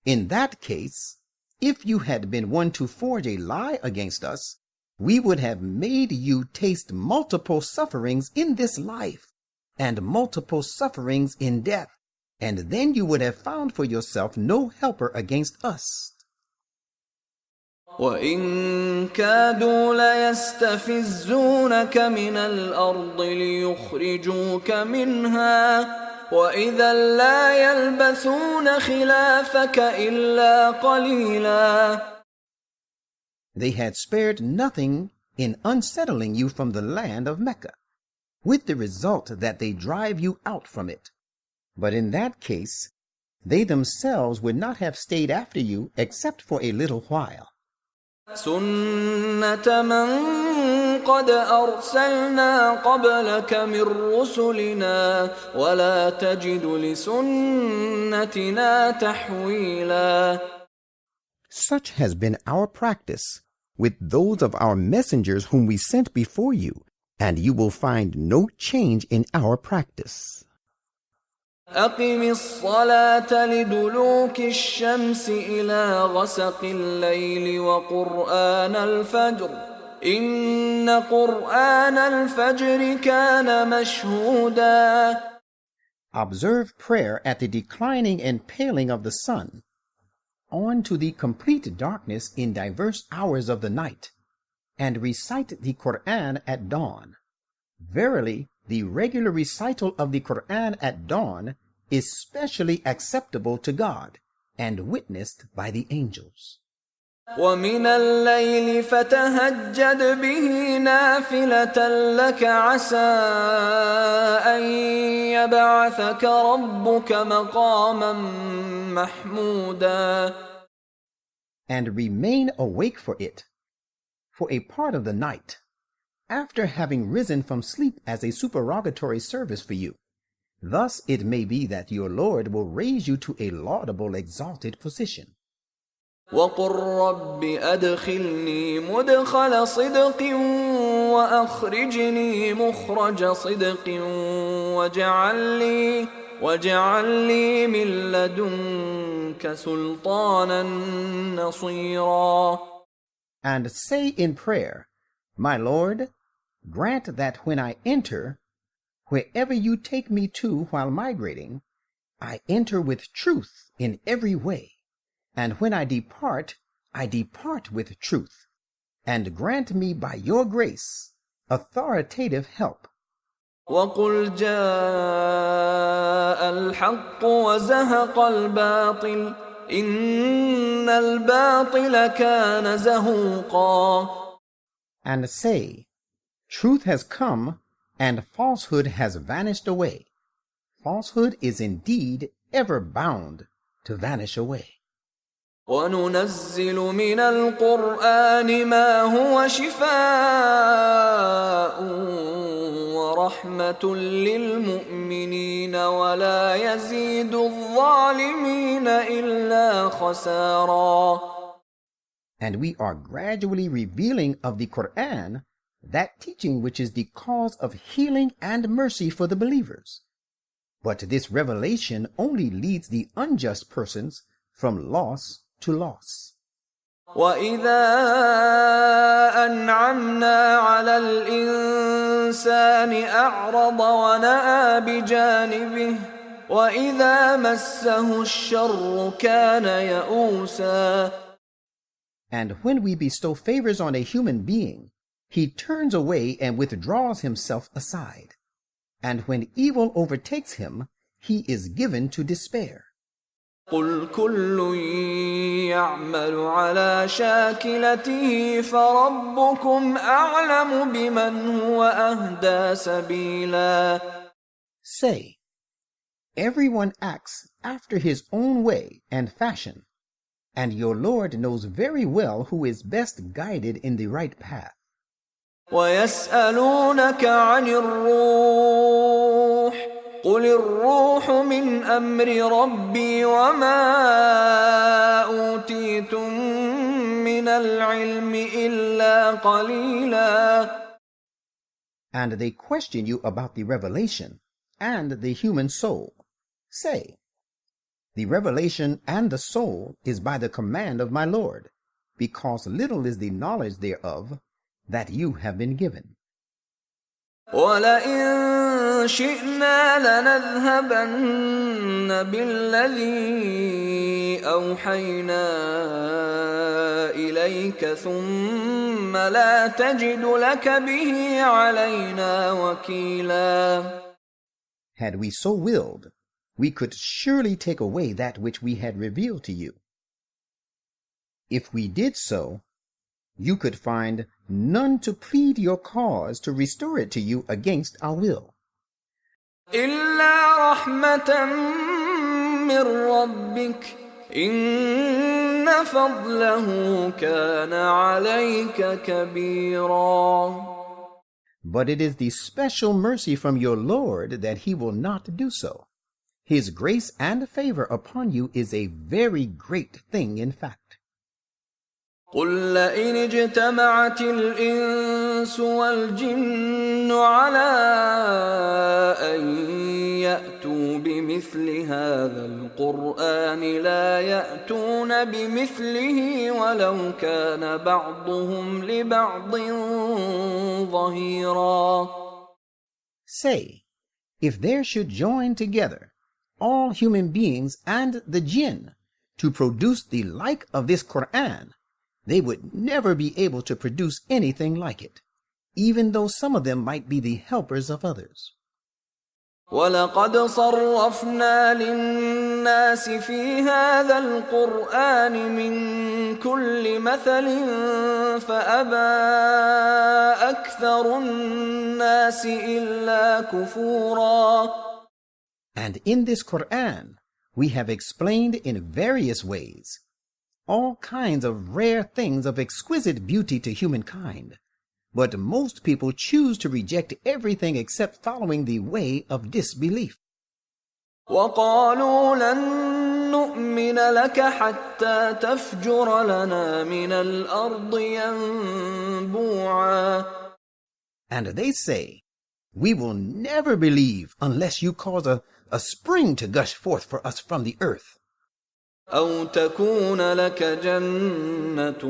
In that case, if you had been one to forge a lie against us, we would have made you taste multiple sufferings in this life, and multiple sufferings in death, and then you would have found for yourself no helper against us. وَإِن كَادُوا لَيَسْتَفِزُّونَكَ مِنَ الْأَرْضِ لِيُخْرِجُوكَ مِنْهَا وَإِذًا لَّا يَلْبَثُونَ خِلَافَكَ إِلَّا قَلِيلًا. They had spared nothing in unsettling you from the land of Mecca, with the result that they drive you out from it. But in that case, they themselves would not have stayed after you except for a little while. سُنَّةَ مَن قَدْ أَرْسَلْنَا قَبْلَكَ مِن رُّسُلِنَا وَلَا تَجِدُ لِسُنَّتِنَا تَحْوِيلًا. Such has been our practice with those of our messengers whom we sent before you, and you will find no change in our practice. أقم الصلاة لدلوك الشمس إلى غسق الليل وقرآن الفجر إن قرآن الفجر كان مشهودا. Observe prayer at the declining and paling of the sun, on to the complete darkness in diverse hours of the night, and recite the Quran at dawn. Verily, the regular recital of the Quran at dawn is specially acceptable to God and witnessed by the angels. وَمِنَ اللَّيْلِ فَتَهَجَّدْ بِهِ نَافِلَةً لَكَ عَسَىٰ أَن يَبْعَثَكَ رَبُّكَ مَقَامًا مَّحْمُودًا. And remain awake for it, for a part of the night, after having risen from sleep as a supererogatory service for you. Thus it may be that your Lord will raise you to a laudable, exalted position. وَقُلْ رَبِّ أَدْخِلْنِي مُدْخَلَ صِدْقٍ وَأَخْرِجْنِي مُخْرَجَ صِدْقٍ وَاجْعَل لِّي مِن لَّدُنكَ سُلْطَانًا نَّصِيرًا. And say in prayer, My Lord, grant that when I enter, wherever you take me to while migrating, I enter with truth in every way, and when I depart with truth, and grant me by your grace authoritative help. وَقُلْ جَاءَ الْحَقُّ وَزَهَقَ الْبَاطِلُ إِنَّ الْبَاطِلَ كَانَ زَهُوقًا. And say, Truth has come, and falsehood has vanished away. Falsehood is indeed ever bound to vanish away. وَنُنَزِّلُ مِنَ الْقُرْآنِ مَا هُوَ شِفَاءٌ وَرَحْمَةٌ لِّلْمُؤْمِنِينَ وَلَا يَزِيدُ الظَّالِمِينَ إِلَّا خَسَارًا. And we are gradually revealing of the Quran that teaching which is the cause of healing and mercy for the believers. But this revelation only leads the unjust persons from loss to loss. وَإِذَا أَنْعَمْنَا عَلَى الْإِنسَانِ أَعْرَضَ وَنَأَىٰ بِجَانِبِهِ وَإِذَا مَسَّهُ الشَّرُّ كَانَ يَئُوسًا. And when we bestow favors on a human being, he turns away and withdraws himself aside. And when evil overtakes him, he is given to despair. قُلْ كُلٌّ يَعْمَلُ عَلَى شَاكِلَتِهِ فَرَبُّكُمْ أَعْلَمُ بِمَنْ هُوَ أَهْدَىٰ سَبِيلًا. Say, everyone acts after his own way and fashion, and your Lord knows very well who is best guided in the right path. وَيَسْأَلُونَكَ عَنِ الرُّوحِ قُلِ الرُّوحُ مِنْ أَمْرِ رَبِّي وَمَا أُوتِيتُم مِّنَ الْعِلْمِ إِلَّا قَلِيلًا. And they question you about the revelation and the human soul. Say, the revelation and the soul is by the command of my Lord, because little is the knowledge thereof that you have been given. ولئن شئنا لنذهبن بالذي أوحينا إليك ثم لا تجد لك به علينا وكيلا. Had we so willed, we could surely take away that which we had revealed to you. If we did so, you could find none to plead your cause to restore it to you against our will. إلا رحمة من ربك إن فضله كان عليك كبيرا. But it is the special mercy from your Lord that he will not do so. His grace and favor upon you is a very great thing in fact. قل لئن اجتمعت الإنس والجن على أن يأتوا بمثل هذا القرآن لا يأتون بمثله ولو كان بعضهم لبعض ظهيرا. Say, if there should join together all human beings and the jinn to produce the like of this Quran, they would never be able to produce anything like it, even though some of them might be the helpers of others. وَلَقَدْ صَرَّفْنَا لِلنَّاسِ فِي هَذَا الْقُرْآنِ مِنْ كُلِّ مَثَلٍ فَأَبَى أَكْثَرُ النَّاسِ إِلَّا كُفُورًا. And in this Quran, we have explained in various ways all kinds of rare things of exquisite beauty to humankind, but most people choose to reject everything except following the way of disbelief. وَقَالُوا لَن نُّؤْمِنَ لَكَ حَتَّى تَفْجُرَ لَنَا مِنَ الْأَرْضِ يَنبُوعًا. And they say, we will never believe unless you cause a spring to gush forth for us from the earth. أو تكون لك جنة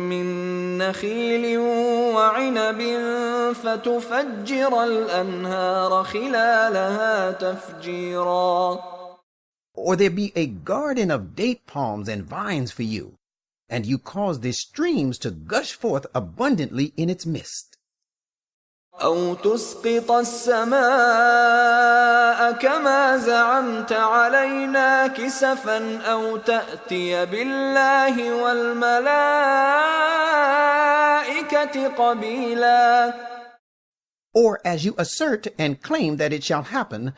من نخيل وعنب فتفجر الأنهار خلالها تفجيرا. Or there be a garden of date palms and vines for you, and you cause the streams to gush forth abundantly in its midst. أو تسقط السماء كما زعمت علينا كسفا أو تأتي بالله والملائكة قبيلا. Or as you assert and claim that it shall happen,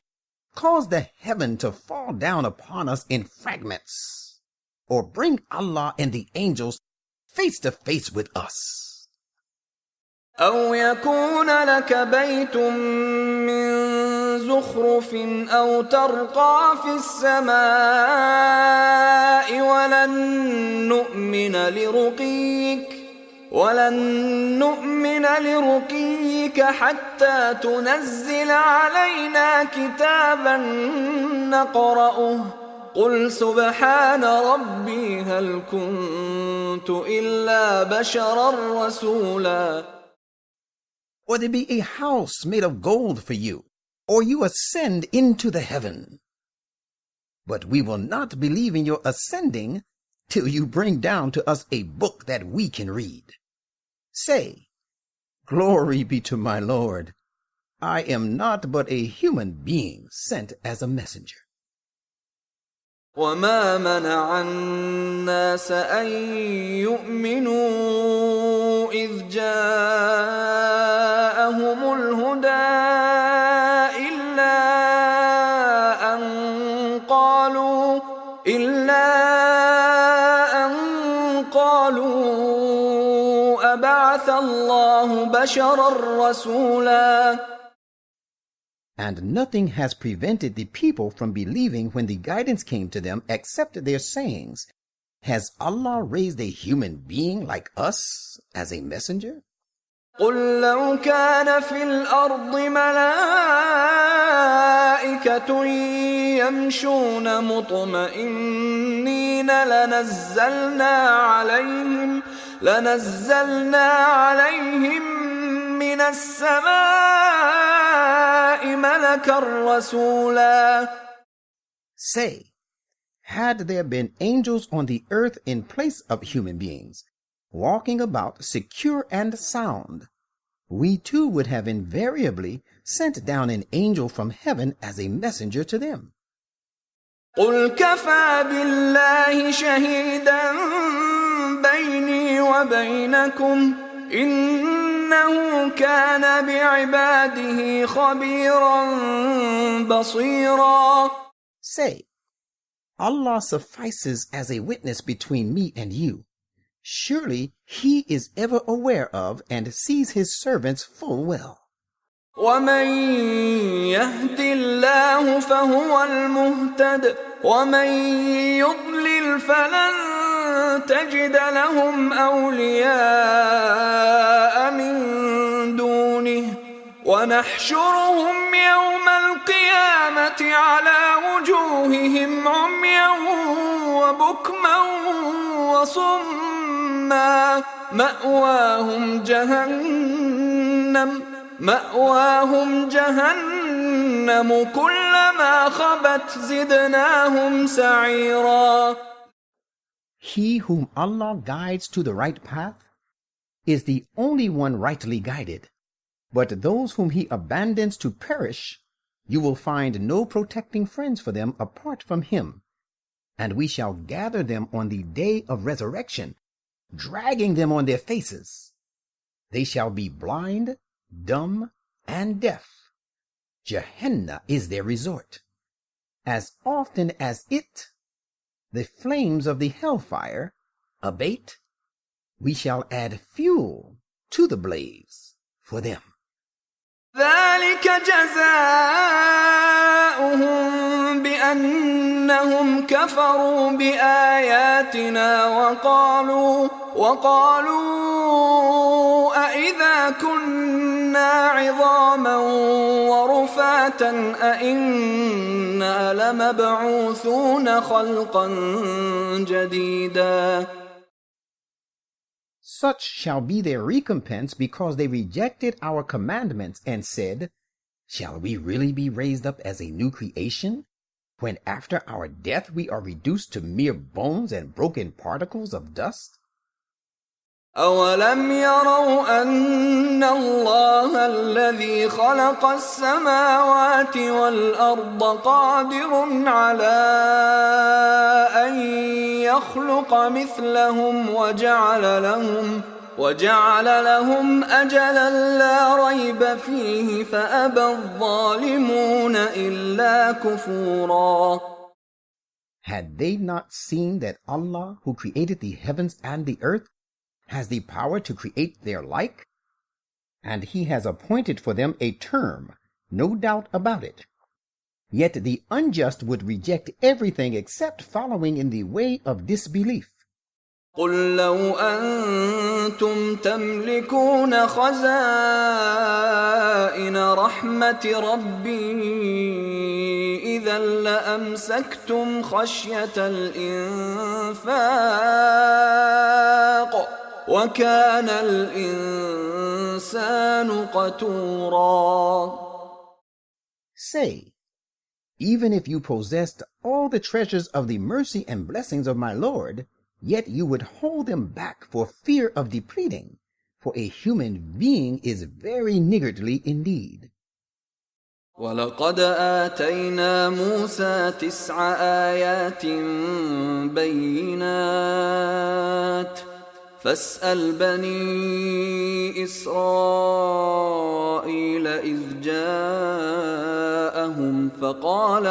cause the heaven to fall down upon us in fragments, or bring Allah and the angels face to face with us. أو يكون لك بيت من زخرف أو ترقى في السماء ولن نؤمن لرقيك حتى تنزل علينا كتابا نقرأه قل سبحان ربي هل كنت إلا بشرا رسولا. Or there be a house made of gold for you, or you ascend into the heaven. But we will not believe in your ascending till you bring down to us a book that we can read. Say, glory be to my Lord. I am not but a human being sent as a messenger. وما منع الناس أن يؤمنوا إذ جاءهم الهدى إلا أن قالوا أبعث الله بشرا رسولا. And nothing has prevented the people from believing when the guidance came to them except their sayings, has Allah raised a human being like us as a messenger? قل لو كان في الأرض ملائكة يمشون مطمئنين لنزلنا عليهم من من السماء ملكا رسولا. Say, had there been angels on the earth in place of human beings, walking about secure and sound, we too would have invariably sent down an angel from heaven as a messenger to them. قل كفى بالله شهيدا بيني وبينكم إنه كان بعباده خبيرا بصيرا. Say, Allah suffices as a witness between me and you. Surely He is ever aware of and sees His servants full well. ومن يهد الله فهو المهتد ومن يضلل فلن تجد لهم أولياء من دونه ونحشرهم يوم القيامة على وجوههم عميا وبكما وصما مأواهم جهنم كلما خبت زدناهم سعيرا. He whom Allah guides to the right path is the only one rightly guided. But those whom He abandons to perish, you will find no protecting friends for them apart from Him. And we shall gather them on the day of resurrection, dragging them on their faces. They shall be blind, dumb, and deaf. Gehenna is their resort. As often as the flames of the hellfire, abate, we shall add fuel to the blaze for them. ذلك جزاؤهم بأنهم كفروا بآياتنا وقالوا أإذا كنا عظاما ورفاتا أإنا لمبعوثون خلقا جديدا. Such shall be their recompense because they rejected our commandments and said, shall we really be raised up as a new creation, when after our death we are reduced to mere bones and broken particles of dust? أولم يروا أن الله الذي خلق السماوات والأرض قادر على أن يخلق مثلهم وجعل لهم أجلا لا ريب فيه فأبى الظالمون إلا كفورا. Had they not seen that Allah, who created the heavens and the earth, has the power to create their like? And He has appointed for them a term, no doubt about it. Yet the unjust would reject everything except following in the way of disbelief. قل لو أنتم تملكون خزائن رحمة ربي إذا لأمسكتم خشية الإنفاق وَكَانَ الْإِنسَانُ قَتُورًا. Say, even if you possessed all the treasures of the mercy and blessings of my Lord, yet you would hold them back for fear of depleting, for a human being is very niggardly indeed. وَلَقَدْ آتَيْنَا مُوسَى 9 آيَاتٍ بَيِّنَاتٍ فاسأل بني إسرائيل إذ جاءهم فقال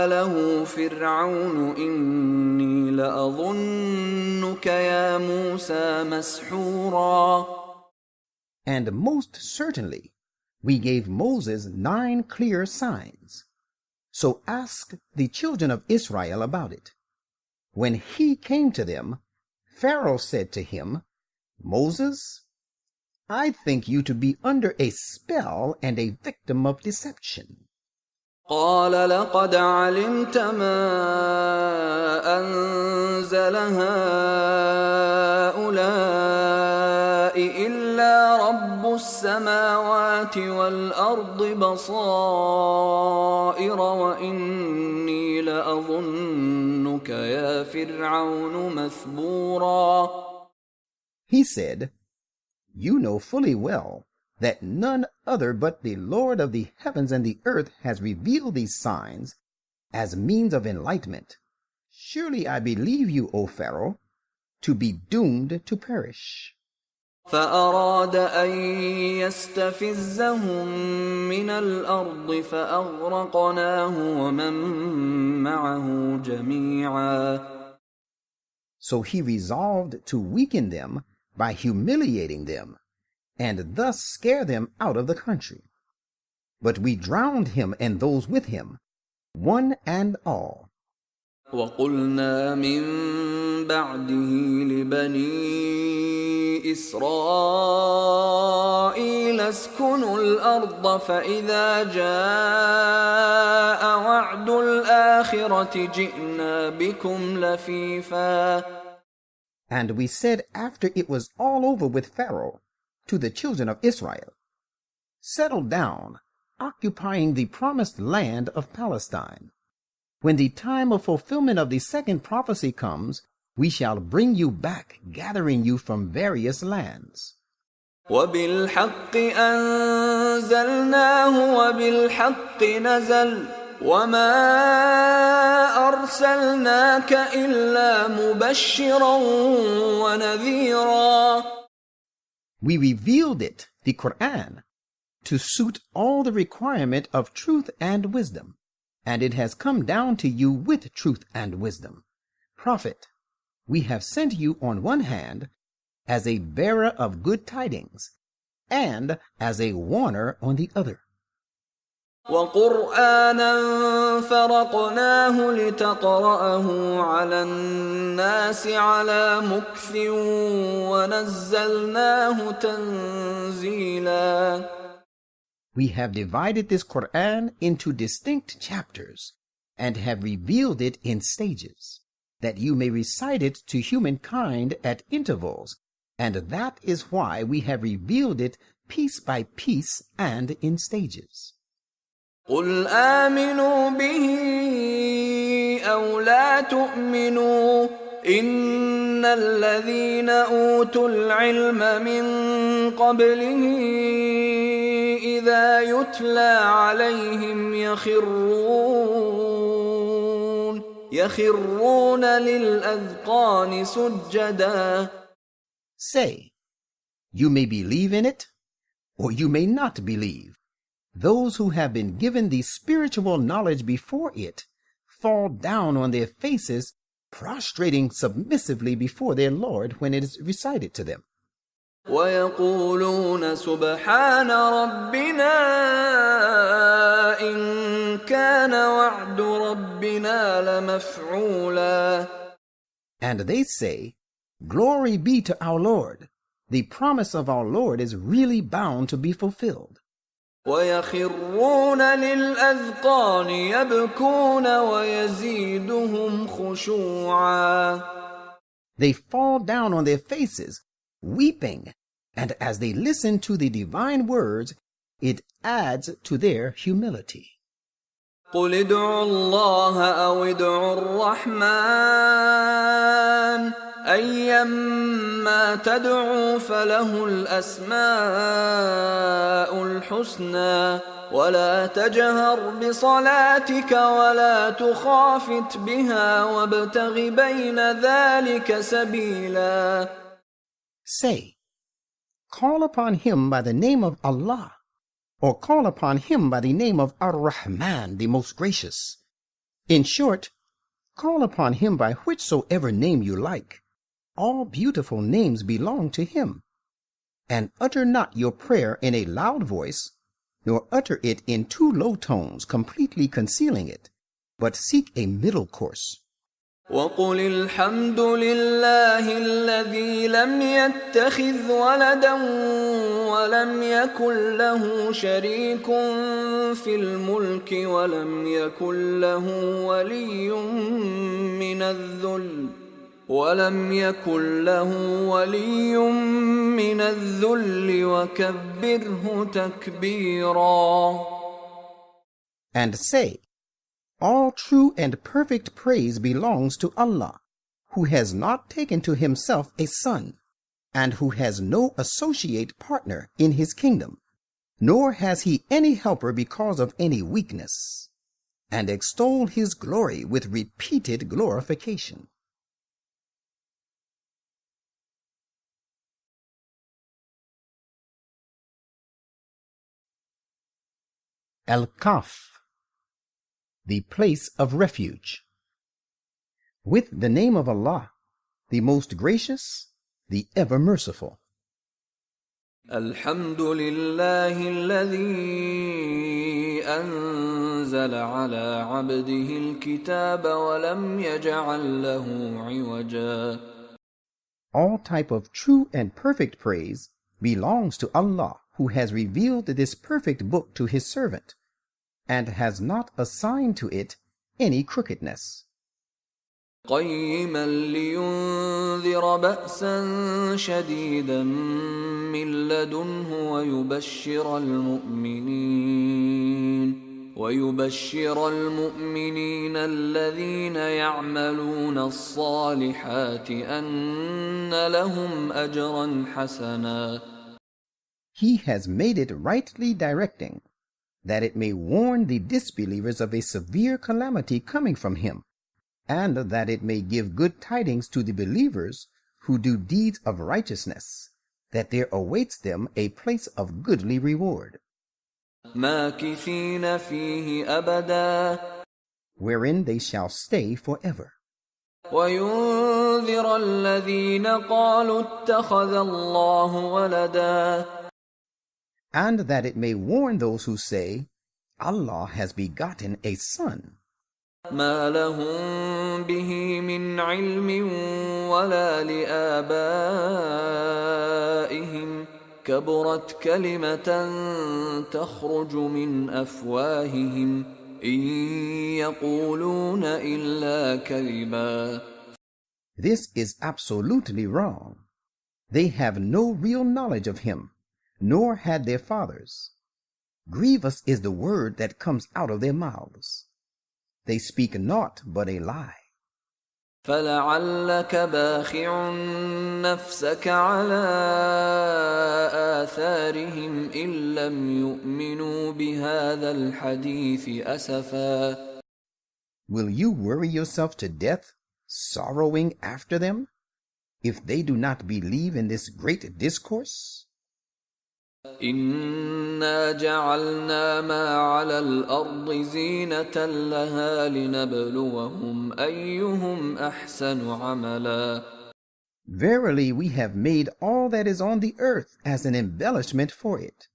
له فرعون إني لأظنك يا موسى مسحورا. And most certainly we gave Moses 9 clear signs. So ask the children of Israel about it. When he came to them, Pharaoh said to him, Moses, I think you to be under a spell and a victim of deception. قال لقد علمت ما أنزل هؤلاء السماوات والأرض بصائر وإني لأظنك يا فرعون مثبورا. He said, "You know fully well that none other but the Lord of the heavens and the earth has revealed these signs as means of enlightenment. Surely I believe you, O Pharaoh, to be doomed to perish." فأراد أن يستفزهم من الأرض فأغرقناه ومن معه جميعا. So he resolved to weaken them by humiliating them, and thus scare them out of the country. But we drowned him and those with him, one and all. وقلنا من بعده لبني إسرائيل اسكنوا الأرض فإذا جاء وعد الآخرة جئنا بكم لفيفا. And we said after it was all over with Pharaoh to the children of Israel, "Settle down, occupying the promised land of Palestine. When the time of fulfillment of the second prophecy comes, we shall bring you back, gathering you from various lands." وبالحق أنزلناه وبالحق نزل وما أرسلناك إلا مبشرا ونذيرا. We revealed it, the Quran, to suit all the requirement of truth and wisdom, and it has come down to you with truth and wisdom. Prophet, we have sent you on one hand as a bearer of good tidings, and as a warner on the other. وقرآنا فرقناه لتقرأه على الناس على مكث ونزلناه تنزيلا. We have divided this Quran into distinct chapters and have revealed it in stages, that you may recite it to humankind at intervals, and that is why we have revealed it piece by piece and in stages. قل آمنوا به أو لا تؤمنوا إن الذين أوتوا العلم من قبله إذا يتلى عليهم يخرون للأذقان سجدا. Say, you may believe in it, or you may not believe. Those who have been given the spiritual knowledge before it fall down on their faces, prostrating submissively before their Lord when it is recited to them. وَيَقُولُونَ سُبْحَانَ رَبِّنَا إِن كَانَ وَعْدُ رَبِّنَا لَمَفْعُولًا. And they say, "Glory be to our Lord. The promise of our Lord is really bound to be fulfilled." وَيَخِرُّونَ لِلْأَذْقَانِ يَبْكُونَ وَيَزِيدُهُمْ خُشُوعًا. They fall down on their faces, weeping, and as they listen to the divine words, it adds to their humility. قُلِ ادْعُوا اللَّهَ أَوِ ادْعُوا الرَّحْمَنَ أَيًّمَّا تَدْعُوا فَلَهُ الْأَسْمَاءُ الْحُسْنَى وَلَا تَجْهَرْ بِصَلَاتِكَ وَلَا تُخَافِتْ بِهَا وَابْتَغِ بَيْنَ ذَلِكَ سَبِيلًا. Say, call upon him by the name of Allah, or call upon him by the name of Ar-Rahman, the most gracious. In short, call upon him by whichsoever name you like. All beautiful names belong to him. And utter not your prayer in a loud voice, nor utter it in too low tones, completely concealing it, but seek a middle course. وَقُلِ الْحَمْدُ لِلَّهِ الَّذِي لَمْ يَتَّخِذْ وَلَدًا وَلَمْ يَكُنْ لَهُ شَرِيكٌ فِي الْمُلْكِ وَلَمْ يَكُنْ لَهُ وَلِيٌّ مِّنَ الذُّلِّ ولم يكن له ولي من الذل وكبره تكبيرا. And say, all true and perfect praise belongs to Allah, who has not taken to himself a son, and who has no associate partner in his kingdom, nor has he any helper because of any weakness, and extol his glory with repeated glorification. Al-Kaf, the place of refuge. With the name of Allah, the most gracious, the ever merciful. الحمد لله الذي أنزل على عبده الكتاب ولم يجعل له عوجا. All type of true and perfect praise belongs to Allah, who has revealed this perfect book to his servant, and has not assigned to it any crookedness. قيما لينذر بأسا شديدا من لدنه ويبشر المؤمنين الذين يعملون الصالحات أن لهم أجرا حسنا. He has made it rightly directing, that it may warn the disbelievers of a severe calamity coming from him, and that it may give good tidings to the believers who do deeds of righteousness, that there awaits them a place of goodly reward. ماكثين فيه أبدا. Wherein they shall stay forever. وينذر الذين قالوا اتخذ الله ولدا. And that it may warn those who say, Allah has begotten a son. ما لهم به من علم ولا لآبائهم كبرت كلمة تخرج من أفواههم إن يقولون إلا كذبا. This is absolutely wrong. They have no real knowledge of him, nor had their fathers. Grievous is the word that comes out of their mouths. They speak naught but a lie. فلعلك باخع نفسك على آثارهم إن لم يؤمنوا بهذا الحديث أسفا. Will you worry yourself to death, sorrowing after them, if they do not believe in this great discourse? إنا جعلنا ما على الأرض زينة لها لنبلوهم أيهم أحسن عملا. Verily we have made all that is on the earth as an embellishment for it,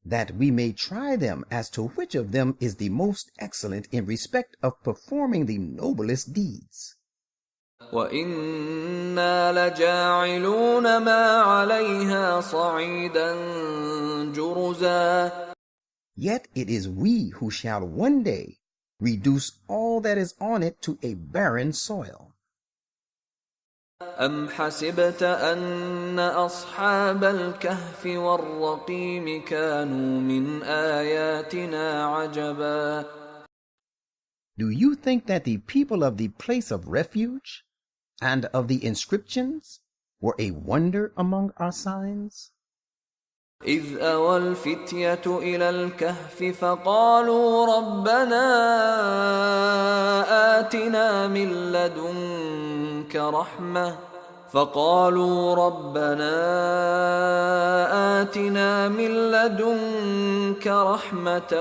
that we may try them as to which of them is the most excellent in respect of performing the noblest deeds. وَإِنَّا لَجَاعِلُونَ مَا عَلَيْهَا صَعِيدًا جُرُزًا. Yet it is we who shall one day reduce all that is on it to a barren soil. أَمْ حَسِبْتَ أَنَّ أَصْحَابَ الْكَهْفِ وَالرَّقِيمِ كَانُوا مِنْ آيَاتِنَا عَجَبًا. Do you think that the people of the place of refuge and of the inscriptions were a wonder among our signs? إِذْ أَوَى الْفِتْيَةُ إِلَى الْكَهْفِ فَقَالُوا رَبَّنَا آتِنَا مِن لَّدُنكَ رَحْمَةً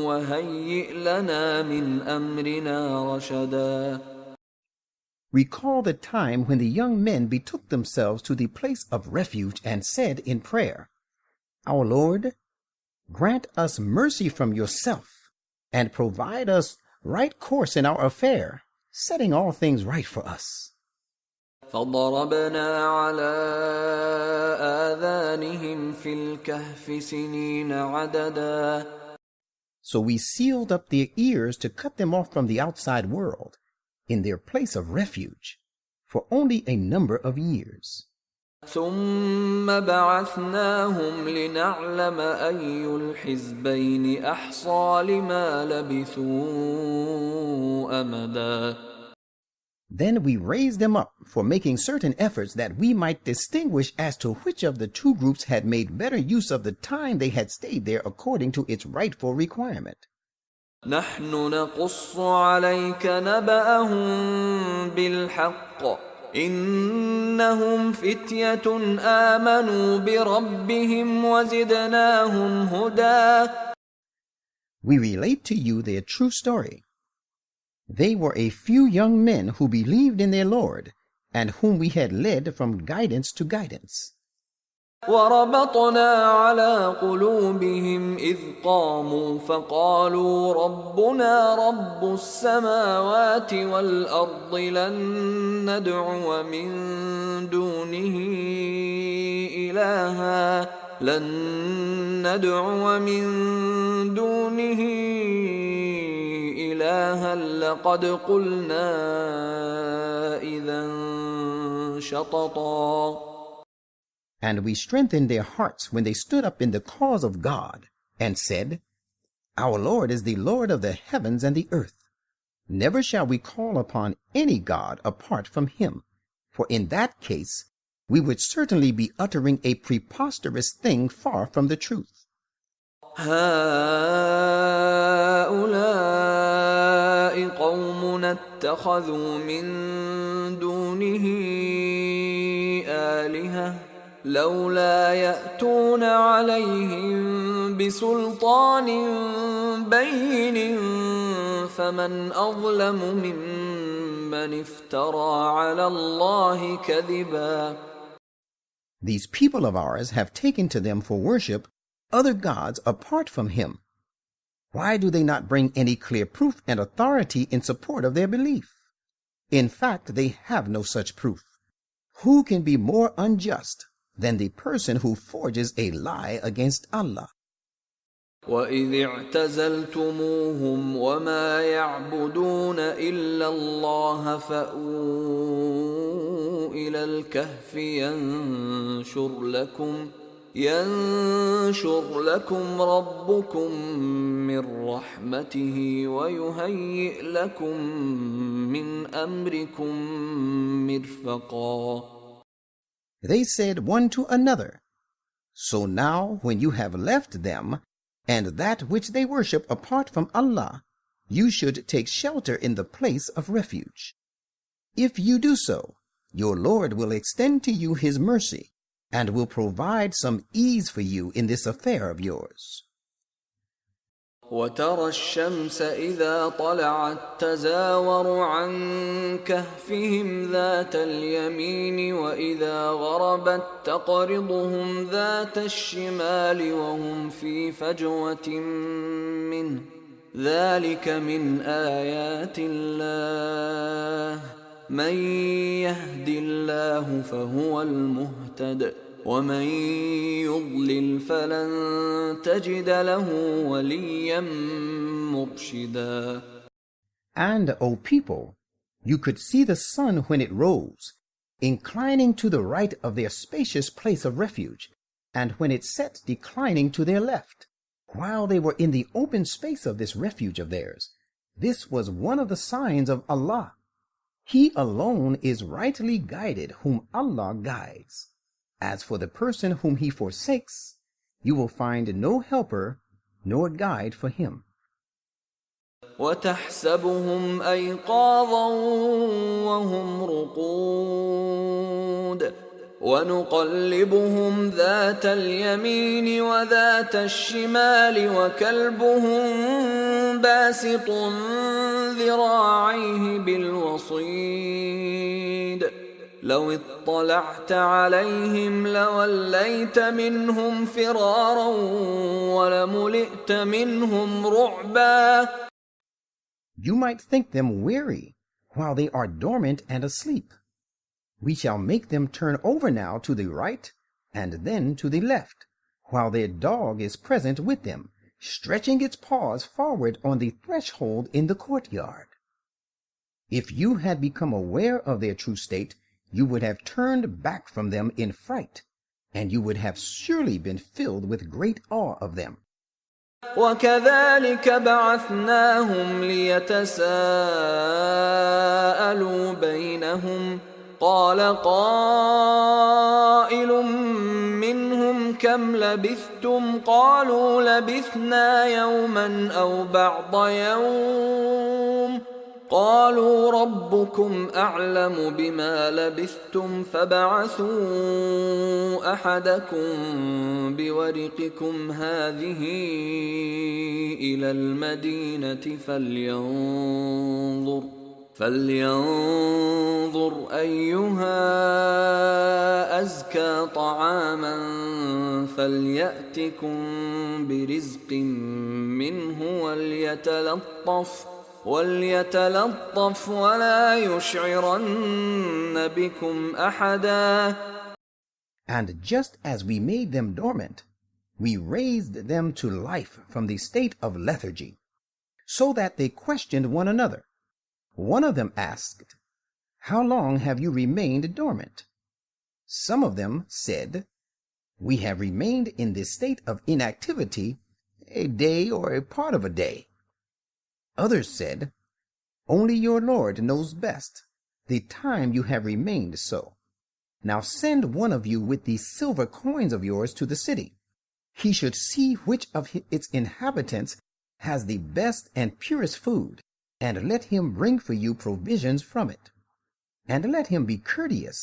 وَهَيِّئْ لَنَا مِنْ أَمْرِنَا رَشَدًا. Recall the time when the young men betook themselves to the place of refuge and said in prayer, Our Lord, grant us mercy from yourself, and provide us right course in our affair, setting all things right for us. فضربنا على آذانهم في الكهف سنين عددا. So we sealed up their ears to cut them off from the outside world, in their place of refuge, for only a number of years. ثم بعثناهم لنعلم أي الحزبين أحصى لما لبثوا أمدا. Then we raised them up for making certain efforts that we might distinguish as to which of the two groups had made better use of the time they had stayed there according to its rightful requirement. نحن نقص عليك نبأهم بالحق إنهم فتية آمنوا بربهم وزدناهم هدى. We relate to you their true story. They were a few young men who believed in their Lord, and whom we had led from guidance to guidance. وربطنا على قلوبهم إذ قاموا فقالوا ربنا رب السماوات والأرض لن ندعو من دونه إلها لقد قلنا إذا شططا. And we strengthened their hearts when they stood up in the cause of God, and said, Our Lord is the Lord of the heavens and the earth. Never shall we call upon any God apart from him, for in that case we would certainly be uttering a preposterous thing far from the truth. هؤلاء قومنا اتخذوا من دونه آلهة لولا يأتون عليهم بسلطان بين فمن أظلم ممن افترى على الله كذبا. These people of ours have taken to them for worship other gods apart from him. Why do they not bring any clear proof and authority in support of their belief? In fact, they have no such proof. Who can be more unjust than the person who forges a lie against Allah? وَإِذِ اعْتَزَلْتُمُوهُمْ وَمَا يَعْبُدُونَ إِلَّا اللَّهَ فَأْوُوا إِلَى الْكَهْفِ ينشر لكم ربكم من رحمته ويهيئ لكم من أمركم مرفقا. They said one to another, So now when you have left them, and that which they worship apart from Allah, you should take shelter in the place of refuge. If you do so, your Lord will extend to you his mercy, and will provide some ease for you in this affair of yours. وترى الشمس إذا طلعت تزاور عن كهفهم ذات اليمين وإذا غربت تقرضهم ذات الشمال وهم في فجوة منه ذلك من آيات الله من يهد الله فهو المهتد ومن يضلل فلن تجد له وليا مرشدا. And, O people, you could see the sun when it rose, inclining to the right of their spacious place of refuge, and when it set declining to their left, while they were in the open space of this refuge of theirs. This was one of the signs of Allah. He alone is rightly guided whom Allah guides. As for the person whom he forsakes, you will find no helper nor guide for him. وتحسبهم أيقاظا وهم رقود ونقلبهم ذات اليمين وذات الشمال وكلبهم باسط ذراعيه بالوصيد لو اطلعت عليهم لوليت منهم فرارا ولملئت منهم رعبا. You might think them weary while they are dormant and asleep. We shall make them turn over now to the right and then to the left, while their dog is present with them, stretching its paws forward on the threshold in the courtyard. If you had become aware of their true state, you would have turned back from them in fright, and you would have surely been filled with great awe of them. وكذلك بعثناهم ليتساءلوا بينهم قال قائل منهم كم لبثتم قالوا لبثنا يوما أو بعض يوم قالوا ربكم أعلم بما لبثتم فابعثوا أحدكم بورقكم هذه إلى المدينة فلينظر أيها أزكى طعاما فليأتكم برزق منه وليتلطف ولا يشعرن بكم أحدا. And just as we made them dormant, we raised them to life from the state of lethargy, so that they questioned one another. One of them asked, "How long have you remained dormant?" Some of them said, "We have remained in this state of inactivity a day or a part of a day." Others said, "Only your Lord knows best the time you have remained so. Now send one of you with these silver coins of yours to the city. He should see which of its inhabitants has the best and purest food, and let him bring for you provisions from it. And let him be courteous,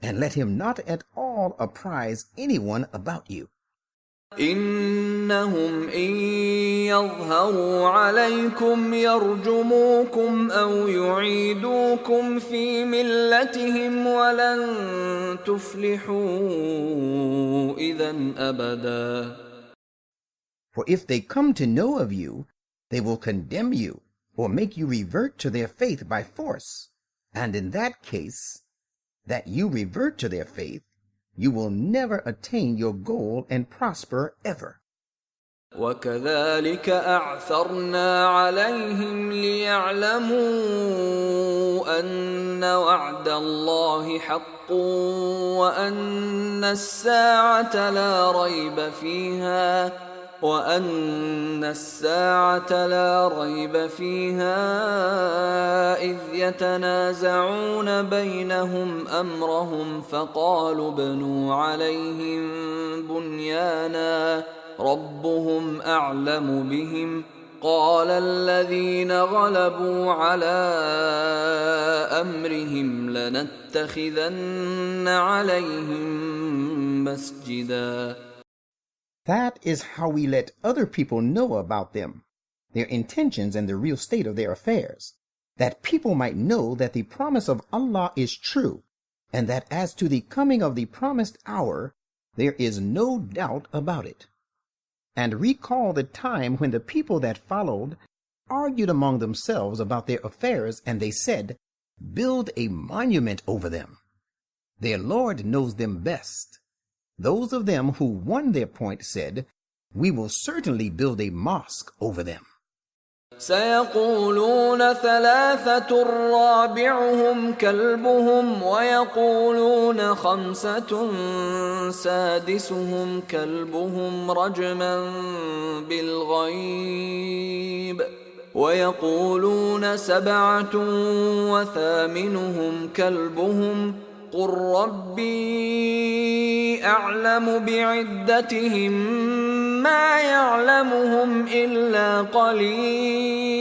and let him not at all apprise anyone about you. إنهم إن يظهروا عليكم يرجموكم أو يعيدوكم في ملتهم ولن تفلحوا إذا أبدا. For if they come to know of you, they will condemn you or make you revert to their faith by force. And in that case, that you revert to their faith, you will never attain your goal and prosper ever. وكذلك أعثرنا عليهم ليعلموا أن وعد الله حق وأن الساعة لا ريب فيها إذ يتنازعون بينهم أمرهم فقالوا ابنوا عليهم بنيانا ربهم أعلم بهم قال الذين غلبوا على أمرهم لنتخذن عليهم مسجدا. That is how we let other people know about them, their intentions and the real state of their affairs, that people might know that the promise of Allah is true, and that as to the coming of the promised hour, there is no doubt about it. And recall the time when the people that followed argued among themselves about their affairs, and they said, "Build a monument over them. Their Lord knows them best." Those of them who won their point said, "We will certainly build a mosque over them." سيقولون ثلاثة رابعهم كلبهم ويقولون خمسة سادسهم كلبهم رجما بالغيب ويقولون سبعة وثامنهم كلبهم قل ربي أعلم بعدتهم ما يعلمهم إلا قليل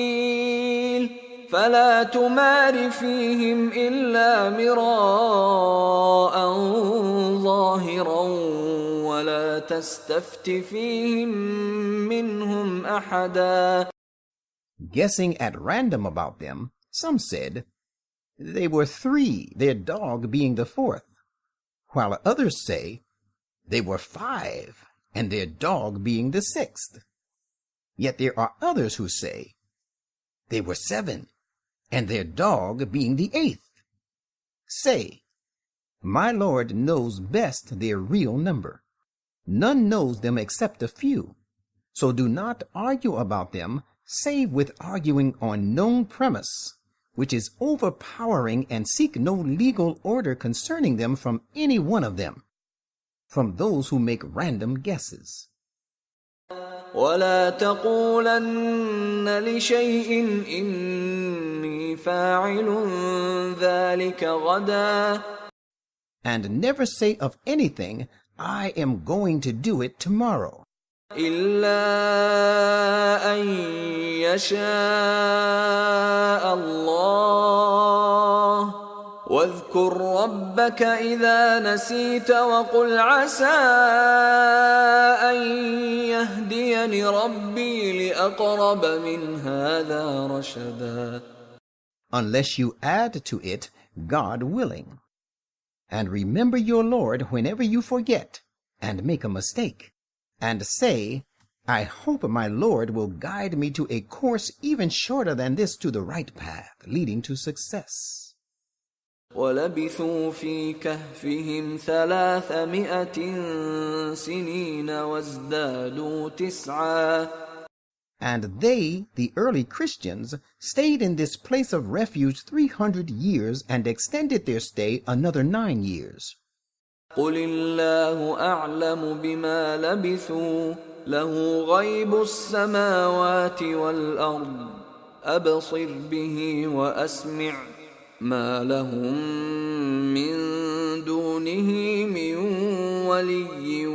فلا تمار فيهم إلا مراء ظاهرا ولا تستفت فيهم منهم أحدا. Guessing at random about them, some said, "They were 3, their dog being the 4th," while others say, "They were 5, and their dog being the 6th. Yet there are others who say, "They were 7, and their dog being the 8th. Say, "My Lord knows best their real number. None knows them except a few. So do not argue about them, save with arguing on known premise, which is overpowering, and seek no legal order concerning them from any one of them, from those who make random guesses. ولا تقولن لشيء إني فاعل ذلك غدا. And never say of anything, I am going to do it tomorrow. إلا أن يشاء الله واذكر ربك إذا نسيت وقل عسى أن يهديني ربي لأقرب من هذا رشدا. Unless you add to it, God willing. And remember your Lord whenever you forget and make a mistake, and say, I hope my Lord will guide me to a course even shorter than this to the right path, leading to success. وَلَبِثُوا فِي كَهْفِهِمْ 300 سِنِينَ وَازْدَادُوا 9. And they, the early Christians, stayed in this place of refuge 300 years and extended their stay another 9 years. قُلِ اللَّهُ أَعْلَمُ بِمَا لَبِثُوا لَهُ غَيْبُ السَّمَاوَاتِ وَالْأَرْضِ أَبْصِرْ بِهِ وَأَسْمِعْ ما لهم من دونه من ولي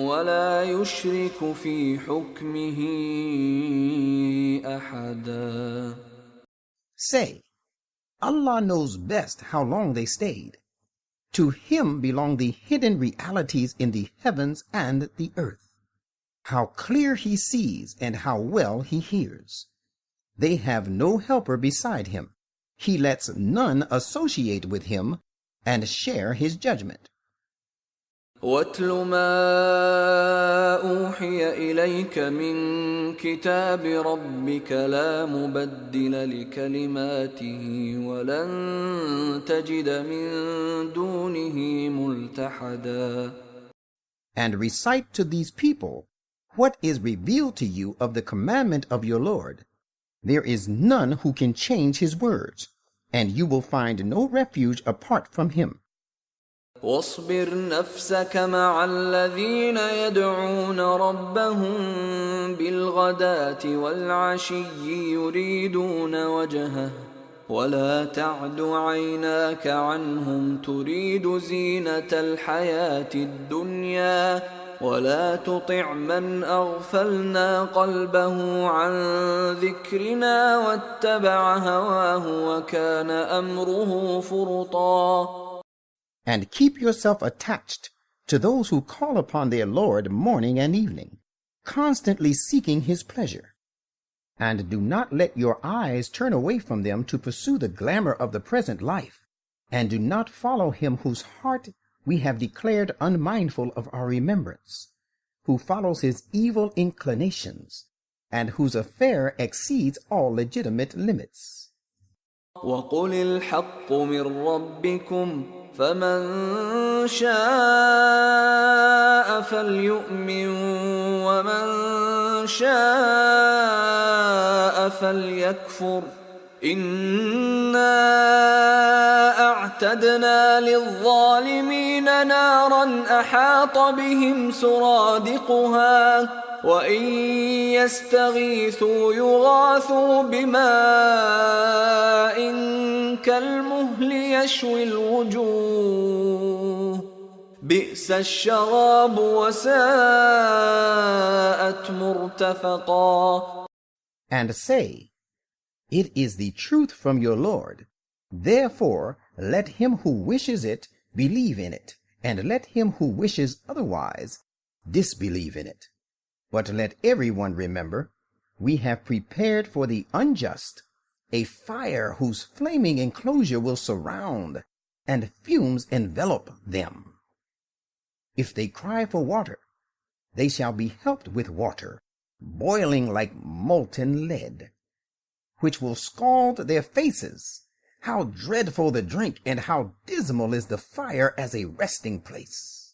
ولا يشرك في حكمه أحدا. Say, Allah knows best how long they stayed. To Him belong the hidden realities in the heavens and the earth. How clear He sees and how well He hears. They have no helper beside Him. He lets none associate with Him and share His judgment. وَاتْلُ مَا أُوحِيَ إِلَيْكَ مِنْ كِتَابِ رَبِّكَ لَا مُبَدِّلَ لِكَلِمَاتِهِ وَلَنْ تَجِدَ مِنْ دُونِهِ مُلْتَحَدًا. And recite to these people what is revealed to you of the commandment of your Lord. There is none who can change His words, and you will find no refuge apart from Him. واصبر نفسك مع الذين يدعون ربهم بالغداة والعشي يريدون وجهه ولا تعد عيناك عنهم تريد زينة الحياة الدنيا ولا تطع من أغفلنا قلبه عن ذكرنا واتبع هواه وكان أمره فرطا. And keep yourself attached to those who call upon their Lord morning and evening, constantly seeking His pleasure. And do not let your eyes turn away from them to pursue the glamour of the present life, and do not follow him whose heart we have declared unmindful of our remembrance, who follows his evil inclinations, and whose affair exceeds all legitimate limits. وَقُلِ الْحَقُّ مِنْ رَبِّكُمْ فَمَنْ شَاءَ فَلْيُؤْمِنْ وَمَنْ شَاءَ فَلْيَكْفُرْ إِنَّا أَعْتَدْنَا لِلظَّالِمِينَ نَارًا أَحَاطَ بِهِمْ سُرَادِقُهَا وَإِنْ يَسْتَغِيثُوا يُغَاثُوا بِمَاءٍ كَالْمُهْلِ يَشْوِي الْوُجُوهَ بِئْسَ الشَّرَابُ وَسَاءَتْ مُرْتَفَقًا. And say, it is the truth from your Lord. Therefore, let him who wishes it believe in it, and let him who wishes otherwise disbelieve in it. But let everyone remember, we have prepared for the unjust a fire whose flaming enclosure will surround, and fumes envelop them. If they cry for water, they shall be helped with water, boiling like molten lead, which will scald their faces. How dreadful the drink, and how dismal is the fire as a resting place.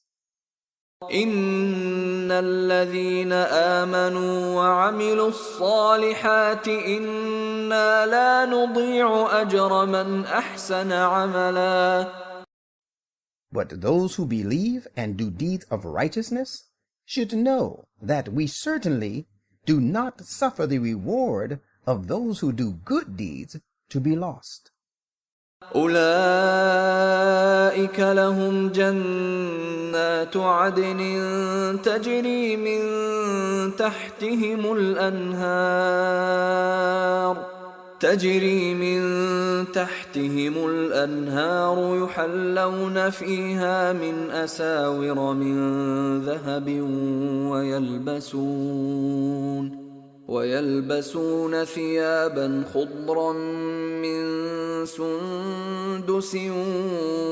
إن الذين آمنوا وعملوا الصالحات إنا لا نضيع أجر من أحسن عملا. But those who believe and do deeds of righteousness should know that we certainly do not suffer the reward of those who do good deeds to be lost. أولئك لهم جنات عدن تجري من تحتهم الأنهار يحلون فيها من أساور من ذهب ويلبسون ثيابا خضرا من سندس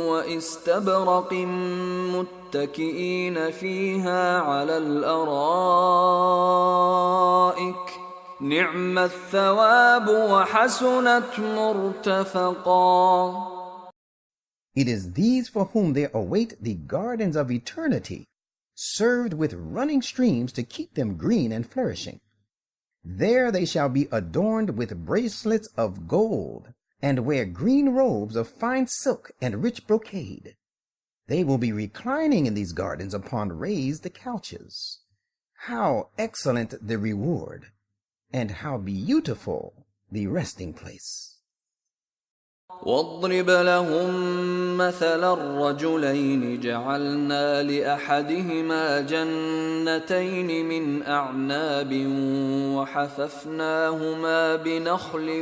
واستبرق متكئين فيها على الأرائك نعم الثواب وحسنت مرتفقا. It is these for whom there await the gardens of eternity, served with running streams to keep them green and flourishing. There they shall be adorned with bracelets of gold, and wear green robes of fine silk and rich brocade. They will be reclining in these gardens upon raised couches. How excellent the reward, and how beautiful the resting place. واضرب لهم مثل الرجلين جعلنا لأحدهما جنتين من أعناب وحففناهما بنخل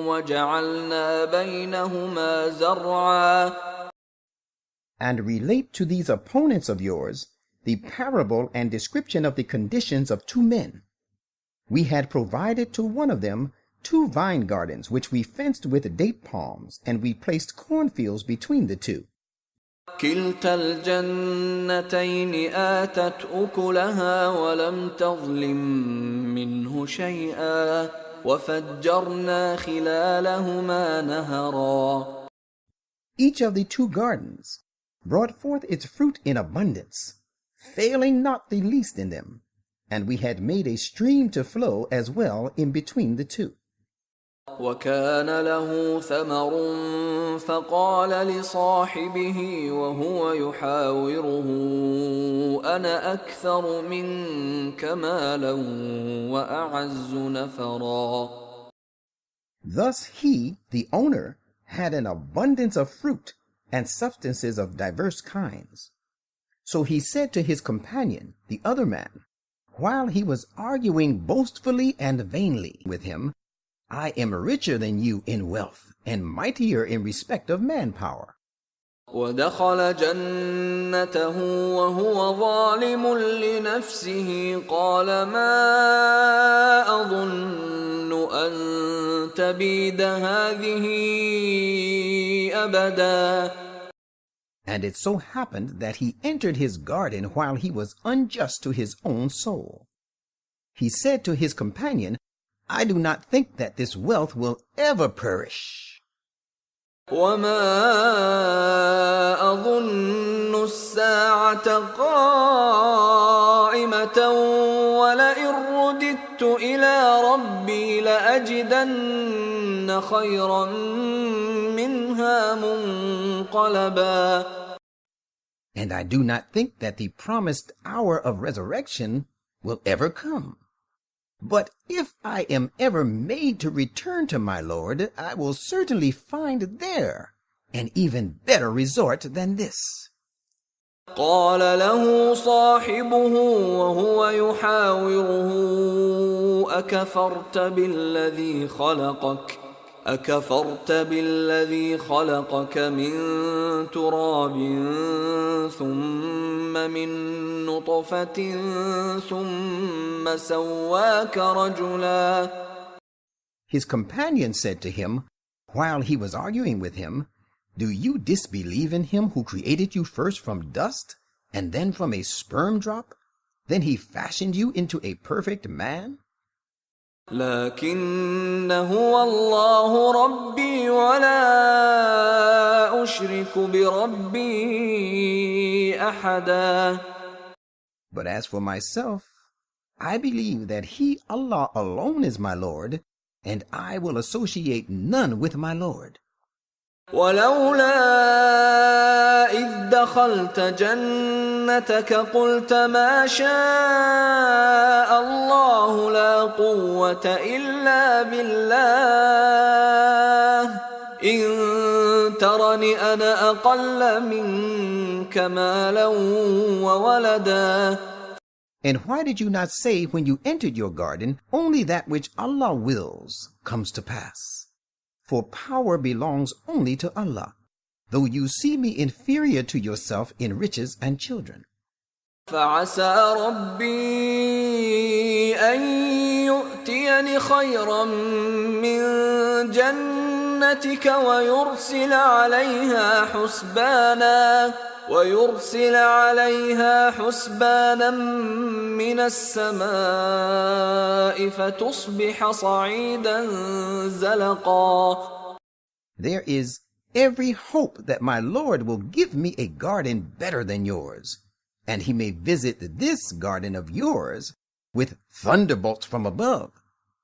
وجعلنا بينهما زرعا. And relate to these opponents of yours the parable and description of the conditions of two men. We had provided to one of them 2 vine gardens, which we fenced with date palms, and we placed cornfields between the two. كلتا الجنتين آتت أكلها ولم تظلم منه شيئا وفجرنا خلالهما نهرا. Each of the 2 gardens brought forth its fruit in abundance, failing not the least in them, and we had made a stream to flow as well in between the 2. وكان له ثمر فقال لصاحبه وهو يحاوره أنا أكثر منك مالا وأعز نفرا. Thus he, the owner, had an abundance of fruit and substances of diverse kinds. So he said to his companion, the other man, while he was arguing boastfully and vainly with him, I am richer than you in wealth and mightier in respect of manpower. ودخل جنته وهو ظالم لنفسه قال ما أظن أن تبيد هذه أبدا. And it so happened that he entered his garden while he was unjust to his own soul. He said to his companion, I do not think that this wealth will ever perish. وما أظن الساعة قائمة ولئن رددت إلى ربي لأجدن خيرا منها منقلبا. And I do not think that the promised hour of resurrection will ever come. But if I am ever made to return to my Lord, I will certainly find there an even better resort than this. قال له صاحبه وهو يحاوره أكفرت بالذي خلقك من تراب ثم من نطفة ثم سواك رجلا. His companion said to him, while he was arguing with him, do you disbelieve in him who created you first from dust and then from a sperm drop? Then he fashioned you into a perfect man? لكن هو الله ربي ولا أشرك بربي أحدا. But as for myself, I believe that He, Allah alone, is my Lord, and I will associate none with my Lord. ولولا إذ دخلت جنتك قلت ما شاء الله لا قوة إلا بالله إن ترني أنا أقل منك مالا وولدا. And why did you not say when you entered your garden, only that which Allah wills comes to pass? For power belongs only to Allah, though you see me inferior to yourself in riches and children. فعسى ربي أن يؤتيني خيرا من جنتك ويرسل عليها حسبانا من السماء فتصبح صعيدا زلقا. There is every hope that my Lord will give me a garden better than yours, and He may visit this garden of yours with thunderbolts from above,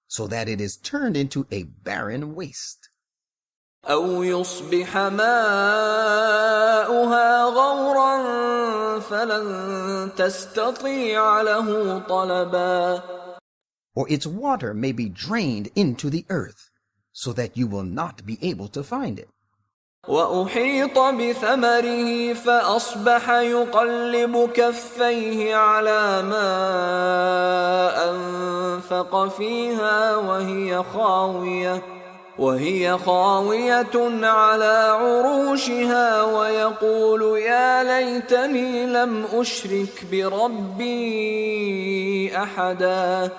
so that it is turned into a barren waste. أو يصبح ماؤها غورا فلن تستطيع له طلبا. Or its water may be drained into the earth, so that you will not be able to find it. وأحيط بثمره فأصبح يقلب كفيه على ما أنفق فيها وهي خاوية على عروشها ويقول يا ليتني لم أشرك بربي أحدا.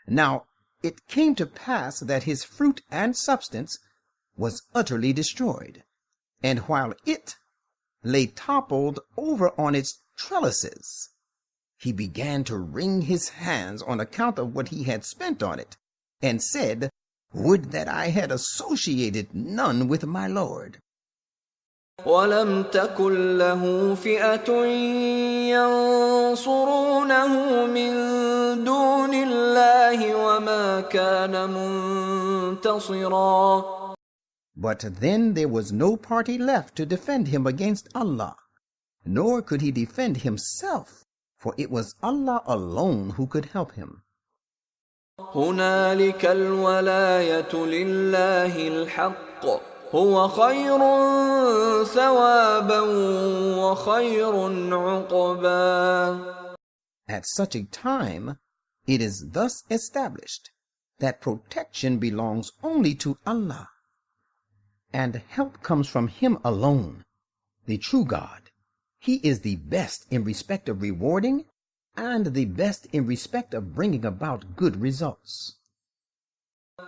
Now it came to pass that his fruit and substance was utterly destroyed, and while it lay toppled over on its trellises, he began to wring his hands on account of what he had spent on it, and said, would that I had associated none with my Lord. ولم تكن له فئة ينصرونه من دون الله وما كان منتصرا. But then there was no party left to defend him against Allah, nor could he defend himself, for it was Allah alone who could help him. هنالك الولاية لله الحق هو خير ثوابا وخير عقبا. At such a time, it is thus established that protection belongs only to Allah, and help comes from Him alone, the true God. He is the best in respect of rewarding, and the best in respect of bringing about good results.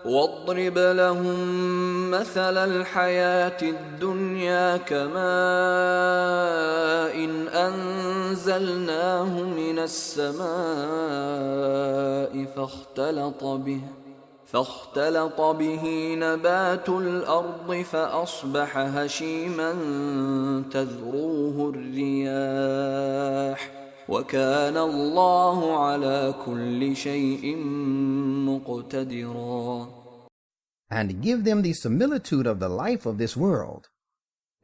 واضرب لهم مثل الحياة الدنيا كماء إن أنزلناه من السماء فاختلط به نبات الأرض فأصبح هشيما تذروه الرياح وكان الله على كل شيء مقتدرا. And give them the similitude of the life of this world.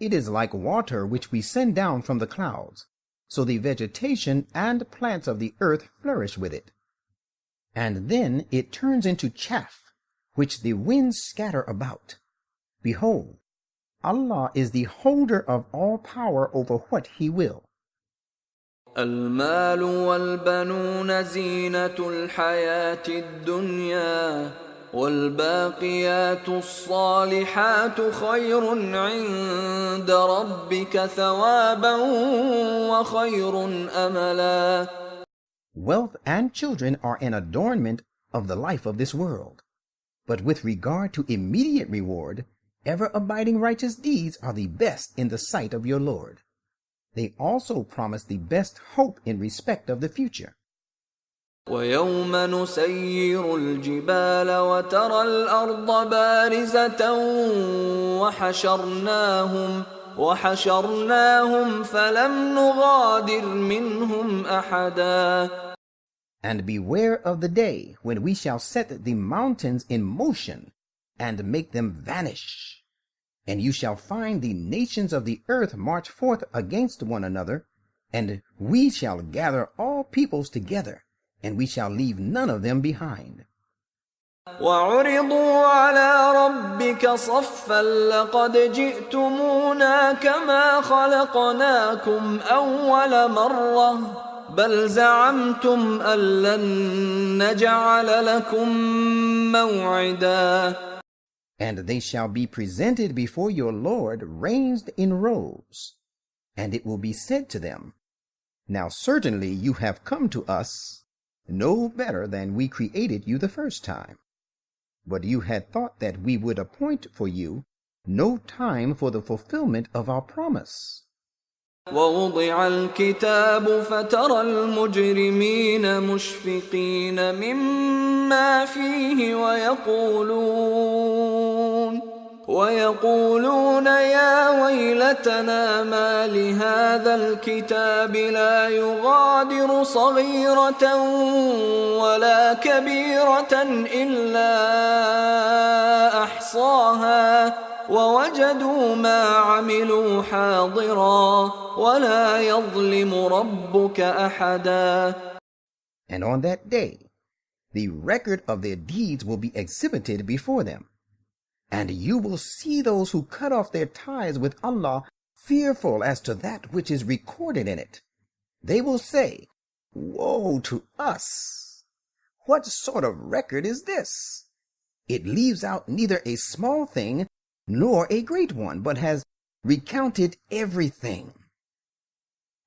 It is like water which we send down from the clouds, so the vegetation and plants of the earth flourish with it. And then it turns into chaff, which the winds scatter about. Behold, Allah is the holder of all power over what He will. المال والبنون زينة الحياة الدنيا والباقيات الصالحات خير عند ربك ثوابا وخير أملا. Wealth and children are an adornment of the life of this world, but with regard to immediate reward, ever-abiding righteous deeds are the best in the sight of your Lord. They also promise the best hope in respect of the future. ويوم نسير الجبال وترى الأرض بارزة وحشرناهم فلم نغادر منهم أحدا. And beware of the day when we shall set the mountains in motion and make them vanish. And you shall find the nations of the earth march forth against one another, and we shall gather all peoples together, and we shall leave none of them behind. وعرضوا على ربك صفا لقد جئتمونا كما خلقناكم أول مرة بل زعمتم أن لن نجعل لكم موعدا. And they shall be presented before your Lord ranged in rows, and it will be said to them, Now certainly you have come to us no better than we created you the first time. But you had thought that we would appoint for you no time for the fulfillment of our promise. ووضع الكتاب فترى المجرمين مشفقين مما فيه ويقولون يا ويلتنا ما لهذا الكتاب لا يغادر صغيرة ولا كبيرة إلا أحصاها ووجدوا ما عملوا حاضرا ولا يظلم ربك أحدا. And on that day, the record of their deeds will be exhibited before them. And you will see those who cut off their ties with Allah fearful as to that which is recorded in it. They will say, Woe to us! What sort of record is this? It leaves out neither a small thing nor a great one, but has recounted everything.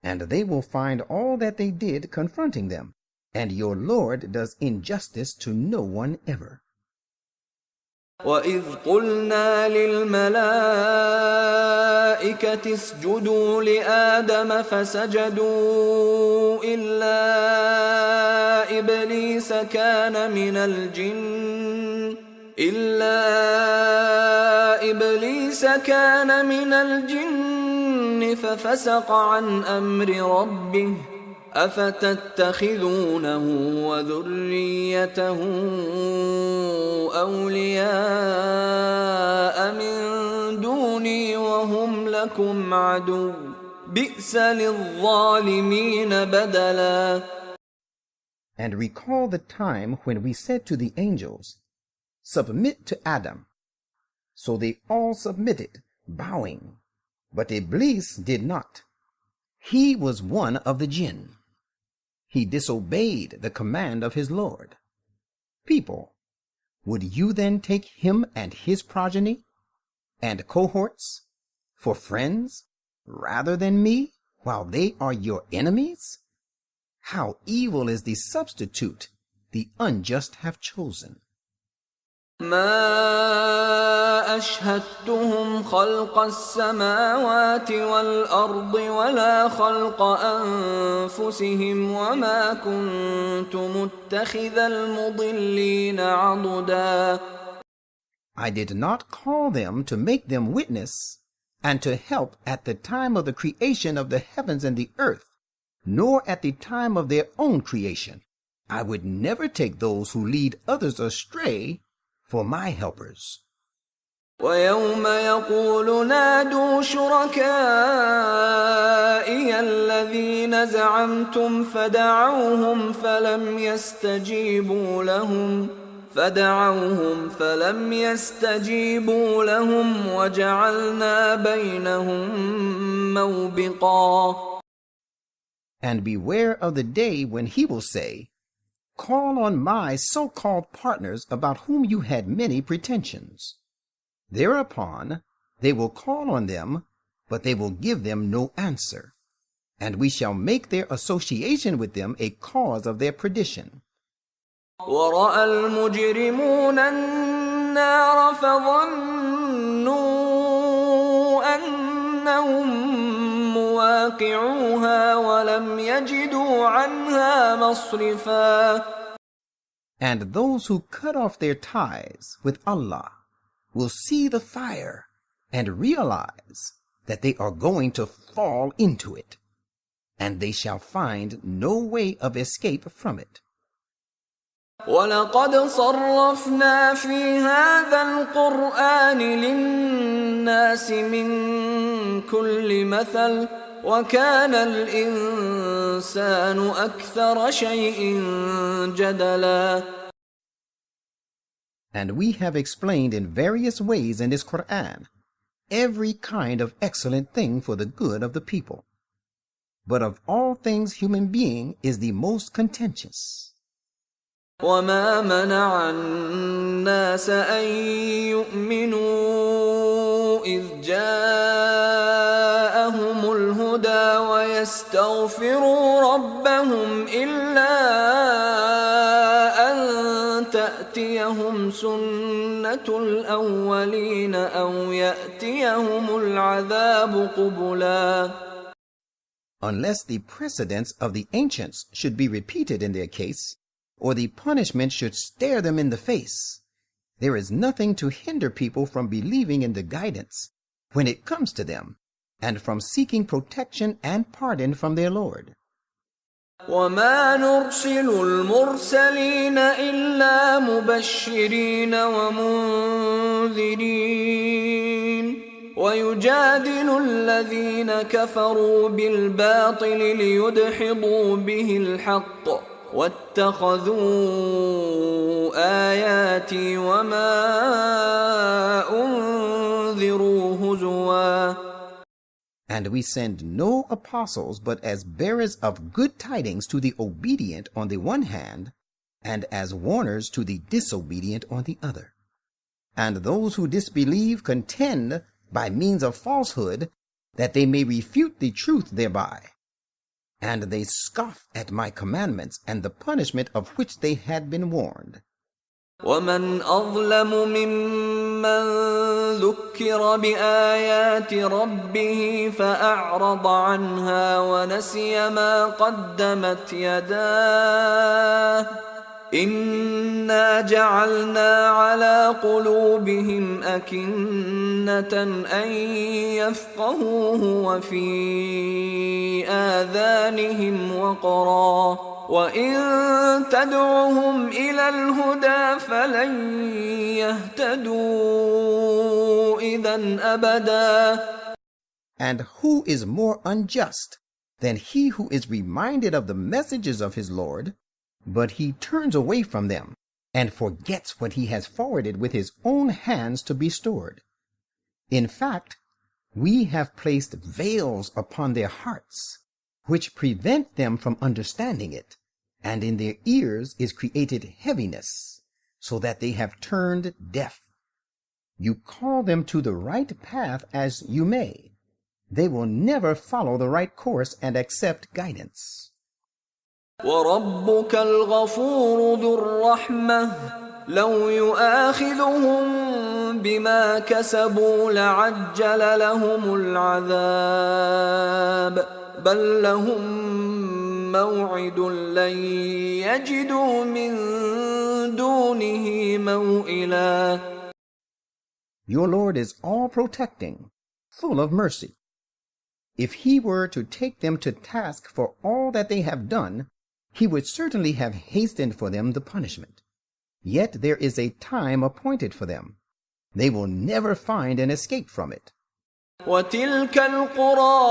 And they will find all that they did confronting them, and your Lord does injustice to no one ever. وَإِذْ قُلْنَا لِلْمَلَائِكَةِ اسْجُدُوا لِآدَمَ فَسَجَدُوا إِلَّا إِبْلِيسَ كَانَ مِنَ الْجِنِّ فَفَسَقَ عَنْ أَمْرِ رَبِّهِ أفتتخذونه وذريته أولياء من دوني وهم لكم عدو بئس للظالمين بدلا. And recall the time when we said to the angels, Submit to Adam. So they all submitted, bowing. But Iblis did not. He was one of the jinn. He disobeyed the command of his Lord. People, would you then take him and his progeny and cohorts for friends rather than me, while they are your enemies? How evil is the substitute the unjust have chosen. ما أشهدتهم خلق السماوات والأرض ولا خلق أنفسهم وما كنت متخذ المضلين عضدا. I did not call them to make them witness and to help at the time of the creation of the heavens and the earth, nor at the time of their own creation. I would never take those who lead others astray for my helpers. ويوم يقول نادوا شركائي الذين زعمتم فدعوهم فلم يستجيبوا لهم وجعلنا بينهم موبقا. And beware of the day when he will say, Call on my so-called partners about whom you had many pretensions. Thereupon they will call on them, but they will give them no answer, and we shall make their association with them a cause of their perdition. وَرَأَى الْمُجْرِمُونَ النَّارَ فَظَنُّوا أَنَّهُمْ مُوَاقِعُوهَا وَلَمْ يَجِدُوا عَنْهَا مَصْرِفًا. And those who cut off their ties with Allah will see the fire and realize that they are going to fall into it, and they shall find no way of escape from it. وَلَقَدْ صَرَّفْنَا فِي هَذَا الْقُرْآنِ لِلنَّاسِ مِنْ كُلِّ مَثَلٍ وَكَانَ الْإِنسَانُ أَكْثَرَ شَيْءٍ جَدَلًا. And we have explained in various ways in this Quran every kind of excellent thing for the good of the people. But of all things, human being is the most contentious. وَمَا مَنَعَ النَّاسَ أَن يُؤْمِنُوا إِذْ جَاءَهُمُ الْهُدَى وَيَسْتَغْفِرُوا رَبَّهُمْ إِلَّا أَن تَأْتِيَهُمْ سُنَّةُ الْأَوَّلِينَ أَوْ يَأْتِيَهُمُ الْعَذَابُ قُبُلًا. Unless the precedents of the ancients should be repeated in their case, or the punishment should stare them in the face, there is nothing to hinder people from believing in the guidance when it comes to them, and from seeking protection and pardon from their Lord. وَمَا نُرْسِلُ الْمُرْسَلِينَ إِلَّا مُبَشِّرِينَ وَمُنذِرِينَ وَيُجَادِلُ الَّذِينَ كَفَرُوا بِالْبَاطِلِ لِيُدْحِضُوا بِهِ الْحَقَّ وَاتَّخَذُوا آيَاتِي وَمَا أُنذِرُوا هُزُوًا. And we send no apostles but as bearers of good tidings to the obedient on the one hand, and as warners to the disobedient on the other. And those who disbelieve contend by means of falsehood, that they may refute the truth thereby. And they scoff at my commandments and the punishment of which they had been warned. وَمَنْ أَظْلَمُ مِمَّنْ ذُكِّرَ بِآيَاتِ رَبِّهِ فَأَعْرَضَ عَنْهَا وَنَسِيَ مَا قَدَّمَتْ يَدَاهُ إِنَّا جَعَلْنَا عَلَى قُلُوبِهِمْ أَكِنَّةً أَنْ يَفْقَهُوهُ وَفِي آذَانِهِمْ وَقْرًا وَإِن تَدْعُهُمْ إِلَى الْهُدَى فَلَنْ يَهْتَدُوا إِذًا أَبَدًا. And who is more unjust than he who is reminded of the messages of his Lord, but he turns away from them and forgets what he has forwarded with his own hands to be stored? In fact, we have placed veils upon their hearts, which prevent them from understanding it, and in their ears is created heaviness, so that they have turned deaf. You call them to the right path as you may. They will never follow the right course and accept guidance. وَرَبُّكَ الْغَفُورُ ذُو الرَّحْمَةِ لَوْ يُؤَاخِذُهُم بِمَا كَسَبُوا لَعَجَّلَ لَهُمُ الْعَذَابَ بَل لَّهُم مَّوْعِدٌ لَّن يَجِدُوا مِن دُونِهِ مَوْئِلًا. Your Lord is all-protecting, full of mercy. If he were to take them to task for all that they have done, he would certainly have hastened for them the punishment. Yet there is a time appointed for them. They will never find an escape from it. وَتِلْكَ الْقُرَىٰ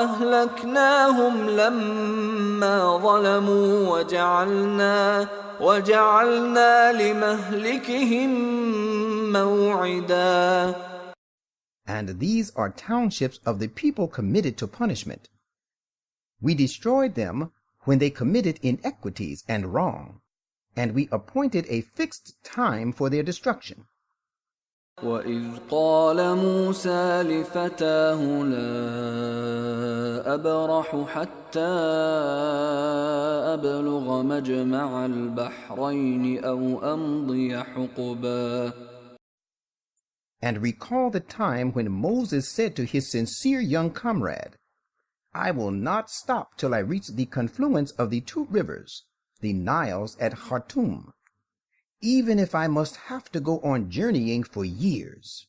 أَهْلَكْنَاهُمْ لَمَّا ظَلَمُوا وَجَعَلْنَا لِمَهْلِكِهِم مَّوْعِدًا. And these are townships of the people committed to punishment. We destroyed them when they committed inequities and wrong, and we appointed a fixed time for their destruction. وَإِذْ قَالَ مُوسَى لِفَتَاهُ لَا أَبْرَحُ حَتَّى أَبْلُغَ مَجْمَعَ الْبَحْرَيْنِ أَوْ أَمْضِيَ حُقُبًا. And recall the time when Moses said to his sincere young comrade, I will not stop till I reach the confluence of the two rivers, the Niles at Khartoum, even if I must have to go on journeying for years.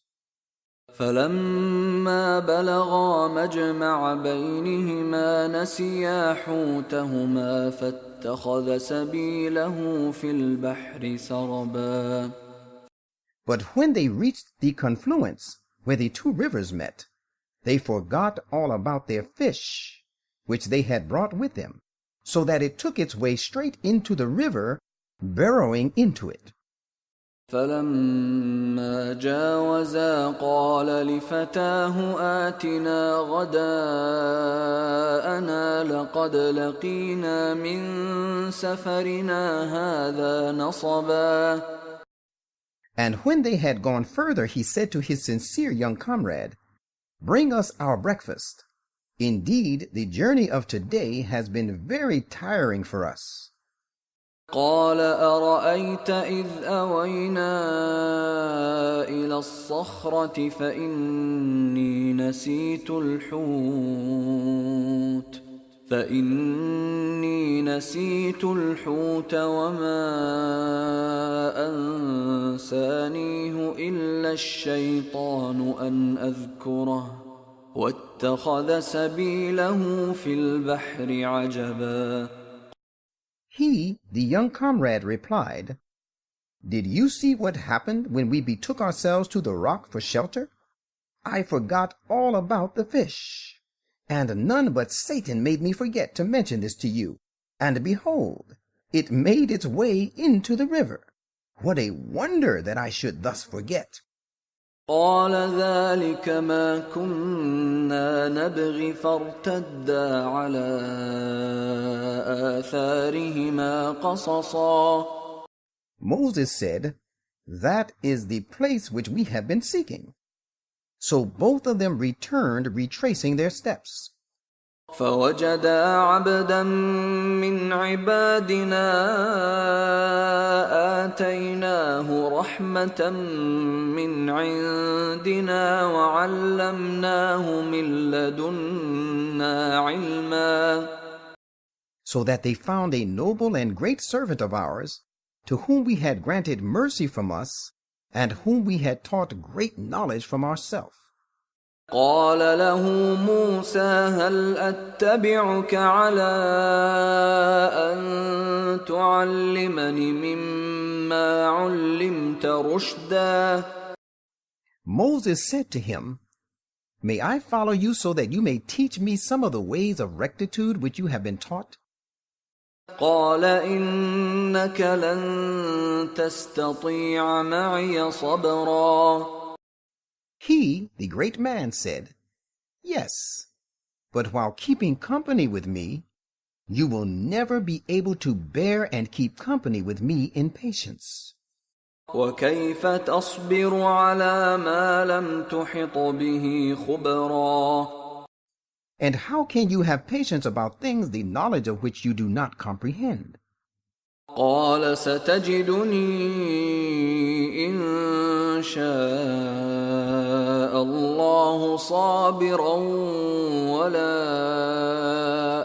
فلما بلغا مجمع بينهما نسيا حوتهما فاتخذ سبيله في البحر سربا. But when they reached the confluence where the two rivers met, they forgot all about their fish, which they had brought with them, so that it took its way straight into the river, burrowing into it. فلما جاوزا قال لفتاه آتنا غداءنا لقد لقينا من سفرنا هذا نصبا. And when they had gone further, he said to his sincere young comrade, "Bring us our breakfast. Indeed, the journey of today has been very tiring for us." قال أرأيت إذ أوينا إلى الصخرة فإني نسيت الحوت وما أنسانيه إلا الشيطان أن أذكره واتخذ سبيله في البحر عجبا. He, the young comrade, replied, "Did you see what happened when we betook ourselves to the rock for shelter? I forgot all about the fish, and none but Satan made me forget to mention this to you. And behold, it made its way into the river. What a wonder that I should thus forget." قال ذلك ما كنا نبغي فارتدا على آثارهما قصصا. Moses said, "That is the place which we have been seeking." So both of them returned, retracing their steps. فوجدا عبدا من عبادنا آتيناه رحمة من عندنا وعلمناه من لدنا علما. So that they found a noble and great servant of ours, to whom we had granted mercy from us, and whom we had taught great knowledge from ourselves. قال له موسى هل أتبعك على أن تعلمني مما علمت رشدا. Moses said to him, "May I follow you so that you may teach me some of the ways of rectitude which you have been taught?" قال إنك لن تستطيع معي صبرا. He, the great man, said, "Yes, but while keeping company with me, you will never be able to bear and keep company with me in patience." وكيف تصبر على ما لم تحط به خبرا. And how can you have patience about things the knowledge of which you do not comprehend? قال ستجدني إن شاء الله صابرا ولا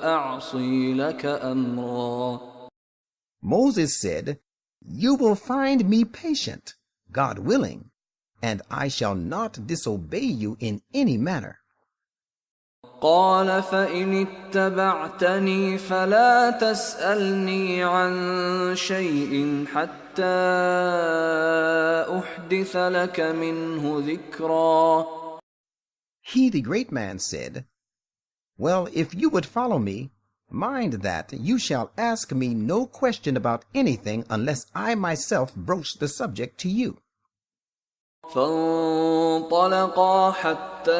أعصي لك أمرا. Moses said, "You will find me patient, God willing, and I shall not disobey you in any manner." قال فإن اتبعتني فلا تسألني عن شيء حتى أحدث لك منه ذكرا. He, the great man, said, "Well, if you would follow me, mind that you shall ask me no question about anything unless I myself broach the subject to you." فانطلقا حتى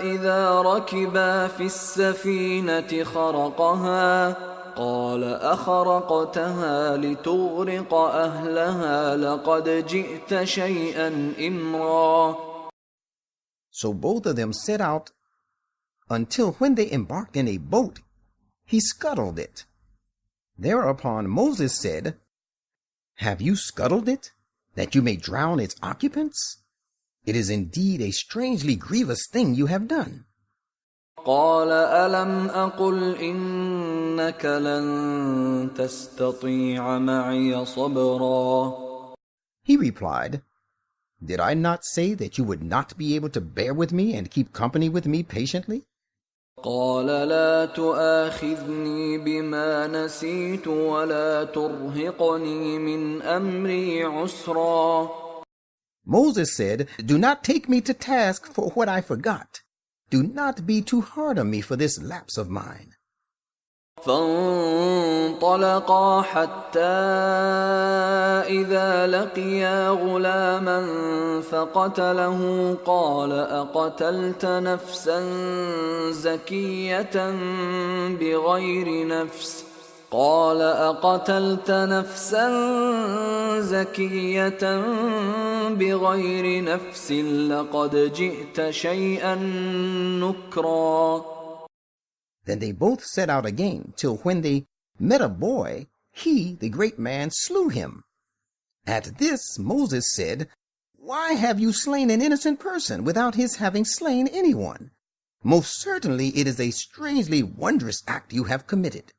إذا ركبا في السفينة خرقها قال أخرقتها لتغرق أهلها لقد جئت شيئا إمرا. So both of them set out until when they embarked in a boat, he scuttled it. Thereupon Moses said, "Have you scuttled it, that you may drown its occupants? It is indeed a strangely grievous thing you have done." قال ألم أقل إنك لن تستطيع معي صبرا. He replied, Did I not say that you would not be able to bear with me and keep company with me patiently? قال لا تؤاخذني بما نسيت ولا ترهقني من أمري عسرا. Moses said, Do not take me to task for what I forgot. Do not be too hard on me for this lapse of mine. فانطلقا حتى إذا لقيا غلاما فقتله قال أقتلت نفسا زكية بغير نفس لقد جئت شيئا نكرا. Then they both set out again, till when they met a boy, he, the great man, slew him. At this Moses said, Why have you slain an innocent person without his having slain anyone? Most certainly it is a strangely wondrous act you have committed.